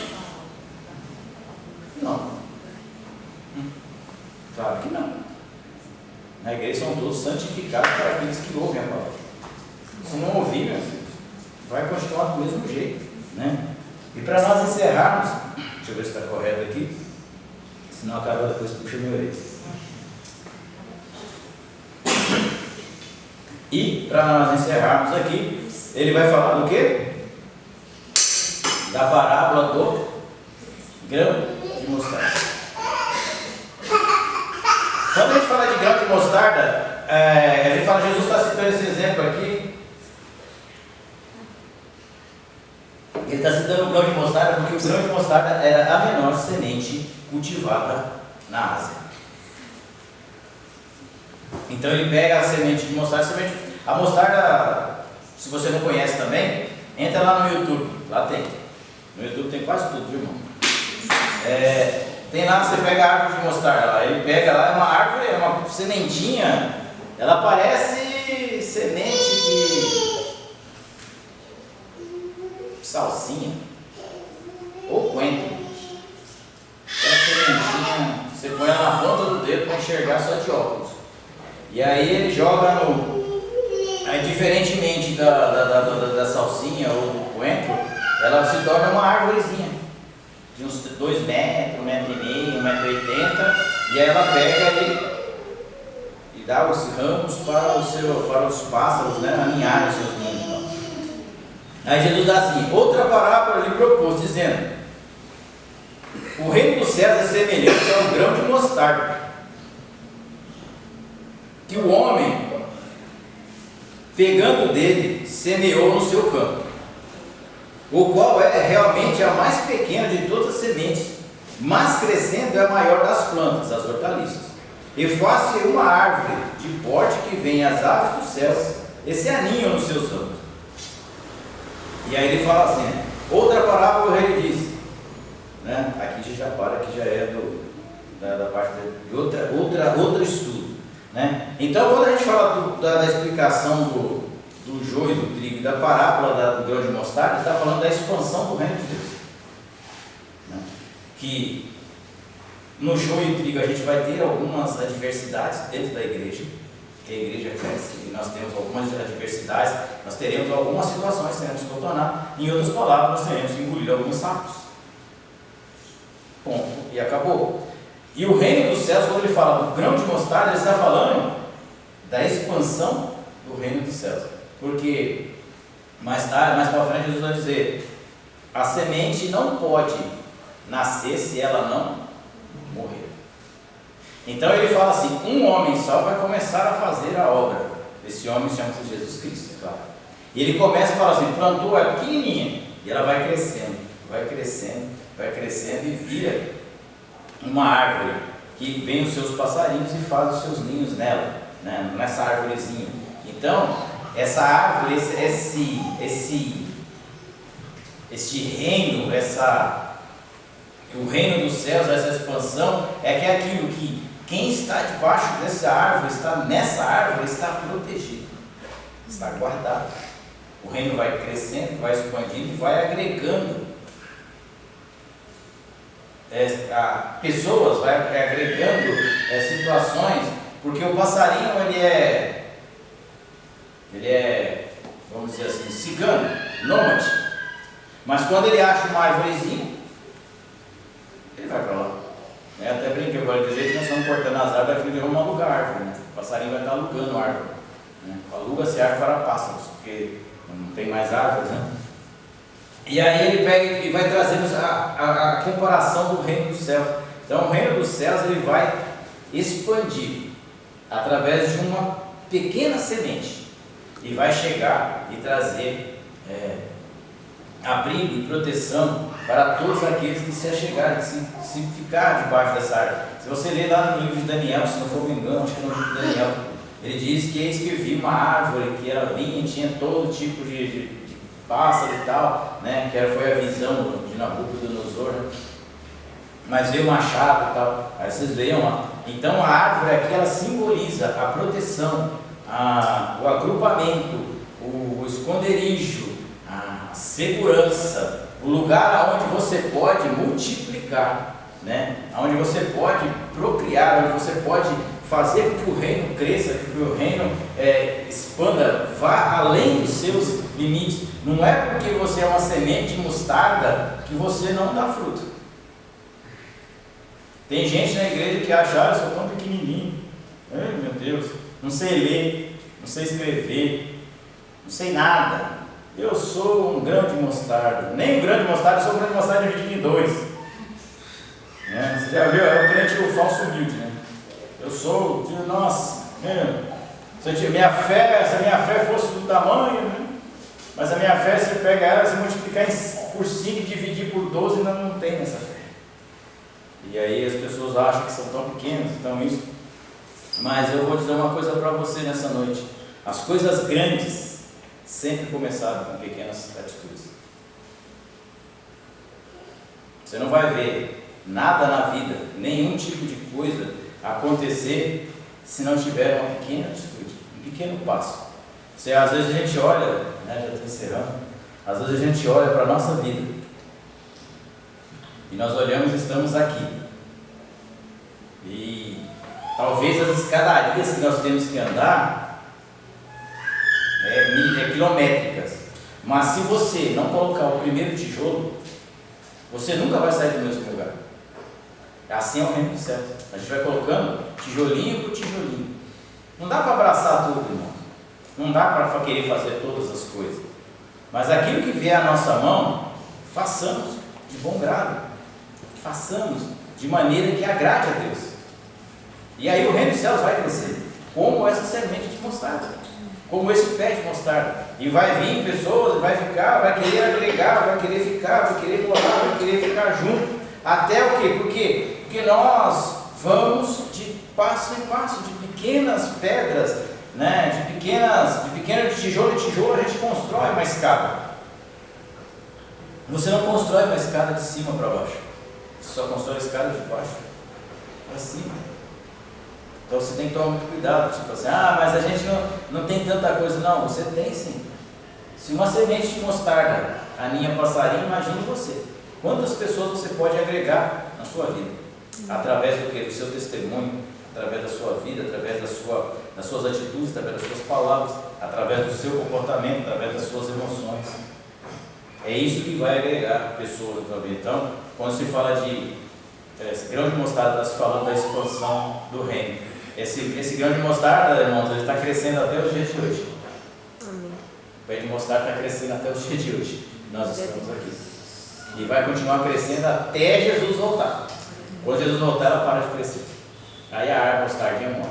S1: Não. Claro que não. Na igreja são todos santificados para aqueles que ouvem a palavra. Se não ouvir, meu filho, vai continuar do mesmo jeito, né? E para nós encerrarmos, deixa eu ver se está correto aqui, senão acaba depois puxa minha orelha. E para nós encerrarmos aqui, ele vai falar do quê? Da parábola do grão de mostarda. Quando a gente fala de grão de mostarda, a gente fala, Jesus está citando esse exemplo aqui. Ele está citando o grão de mostarda porque o grão de mostarda era a menor semente cultivada na Ásia. Então ele pega a semente de mostarda, a mostarda, se você não conhece também, entra lá no YouTube, lá tem. No YouTube tem quase tudo, viu, irmão? Tem lá, você pega a árvore de mostarda lá, ele pega lá, é uma árvore, é uma sementinha, ela parece semente de salsinha ou coentro. Aquela sementinha, você põe ela na ponta do dedo para enxergar só de óculos. E aí ele joga no... Aí, diferentemente da salsinha ou do coentro, ela se torna uma árvorezinha de uns 2 metros, 1,5 metro, 1,80 m, e aí ela pega e dá os ramos para os pássaros, né, aninharem os seus ninhos. Aí Jesus dá assim, outra parábola lhe propôs, dizendo, o reino dos céus é semelhante ao grão de mostarda, que o homem, pegando dele, semeou no seu campo, o qual é realmente a mais pequena de todas as sementes, mas crescendo é a maior das plantas, as hortaliças, e faz-se uma árvore de porte que vem as aves dos céus e se aninham nos seus ramos. E aí ele fala assim, né? Outra parábola ele diz, né? Aqui já para, que já é da parte de outro estudo, né? Então quando a gente fala da explicação do joio, do trigo e da parábola do grão de mostarda, está falando da expansão do reino de Deus, né? Que no joio e trigo a gente vai ter algumas adversidades dentro da igreja, que a igreja cresce e nós temos algumas adversidades, nós teremos algumas situações que teremos que contornar, em outras palavras, nós teremos que engolir alguns sapos. Ponto. E acabou. E o reino dos céus, quando ele fala do grão de mostarda, ele está falando da expansão do reino dos céus. Porque mais para frente Jesus vai dizer, a semente não pode nascer se ela não morrer. Então ele fala assim, um homem só vai começar a fazer a obra. Esse homem chama-se Jesus Cristo, claro. E ele começa a falar assim, plantou é pequenininha, e ela vai crescendo, vai crescendo, vai crescendo e vira uma árvore que vem os seus passarinhos e faz os seus ninhos nela, né, nessa árvorezinha. Então, essa árvore, este reino, o reino dos céus, essa expansão, é que é aquilo que quem está debaixo dessa árvore, nessa árvore, está protegido, está guardado. O reino vai crescendo, vai expandindo e vai agregando pessoas, vai agregando situações, porque o passarinho ele é, vamos dizer assim, cigano, nômade, mas quando ele acha uma árvorezinha, ele vai para lá. Eu até brinquei agora, do jeito que nós estamos cortando as árvores, vai arrumar lugar a árvore, né? O passarinho vai estar alugando a árvore. né? Aluga-se árvore para pássaros, porque não tem mais árvores, né? E aí ele pega e vai trazendo a comparação do reino dos céus. Então o reino dos céus ele vai expandir através de uma pequena semente e vai chegar e trazer abrigo e proteção para todos aqueles que se achegarem, que se ficar debaixo dessa árvore. Se você ler lá no livro de Daniel, se não for me engano, acho que no livro de Daniel, ele diz que eis que vi uma árvore que ela vinha e tinha todo tipo de pássaro e tal, né? Que foi a visão de Nabucodonosor, né? Mas veio machado e tal. Aí vocês leiam lá. Então a árvore aqui ela simboliza a proteção, o agrupamento, o esconderijo, a segurança, o lugar onde você pode multiplicar, né? Onde você pode procriar, onde você pode fazer com que o reino cresça, que o reino expanda, vá além dos seus limites. Não é porque você é uma semente de mostarda que você não dá fruto. Tem gente na igreja que acha, eu sou tão pequenininho, ai meu Deus, não sei ler, não sei escrever, não sei nada. Eu sou um grão de mostarda. Nem um grão de mostarda, eu sou um grão de mostarda dividido em dois. Né? Você já viu? É o crente o falso humilde, né? Eu sou, nossa, se a minha fé fosse do tamanho, né? Mas a minha fé, você pega ela, se multiplicar por 5 e dividir por 12, ainda não tem essa fé. E aí as pessoas acham que são tão pequenas, então isso. Mas eu vou dizer uma coisa para você nessa noite. As coisas grandes sempre começaram com pequenas atitudes. Você não vai ver nada na vida, nenhum tipo de coisa acontecer se não tiver uma pequena atitude, um pequeno passo. Às vezes a gente olha, né, já estou encerrando, às vezes a gente olha para a nossa vida e nós olhamos e estamos aqui. E talvez as escadarias que nós temos que andar quilométricas, mas se você não colocar o primeiro tijolo, você nunca vai sair do mesmo lugar. Assim é o reino do céu. A gente vai colocando tijolinho por tijolinho. Não dá para abraçar tudo, irmão. Não dá para querer fazer todas as coisas. Mas aquilo que vier à nossa mão, façamos de bom grado. Façamos de maneira que agrade a Deus. E aí o reino dos céus vai crescer, como essa semente de mostarda, como esse pé de mostarda. E vai vir pessoas, vai querer agregar, vai querer ficar, vai querer morar, vai querer ficar junto. Até o quê? Por quê? Porque nós vamos de passo em passo, de pequenas pedras, né? de pequeno tijolo em tijolo, a gente constrói uma escada. Você não constrói uma escada de cima para baixo, você só constrói a escada de baixo para cima. Então você tem que tomar muito cuidado, tipo assim, mas a gente não tem tanta coisa. Não, você tem sim. Se uma semente de mostarda aninha passarinho, imagine você. Quantas pessoas você pode agregar na sua vida? Através do quê? Do seu testemunho, através da sua vida, através das suas atitudes, através das suas palavras, através do seu comportamento, através das suas emoções. É isso que vai agregar pessoas na tua vida. Então, quando se fala de esse grão de mostarda, está se falando da expansão do reino. Esse grão de mostarda, irmãos, ele está crescendo até os dias de hoje.
S4: Amém.
S1: O pé de mostarda está crescendo até os dias de hoje. Nós estamos aqui. E vai continuar crescendo até Jesus voltar. Quando Jesus voltar, ela para de crescer. Aí a árvore mostardinha morre.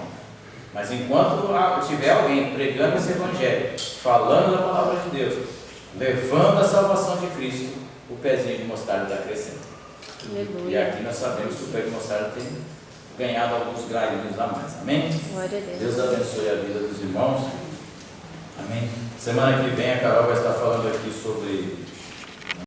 S1: Mas enquanto tiver alguém pregando esse evangelho, falando da palavra de Deus, levando a salvação de Cristo, o pezinho de mostarda está crescendo.
S4: Aleluia.
S1: E aqui nós sabemos que o pé de mostarda tem ganhado alguns galhinhos a mais. Amém?
S4: Glória a Deus.
S1: Deus abençoe a vida dos irmãos. Amém? Semana que vem a Carol vai estar falando aqui sobre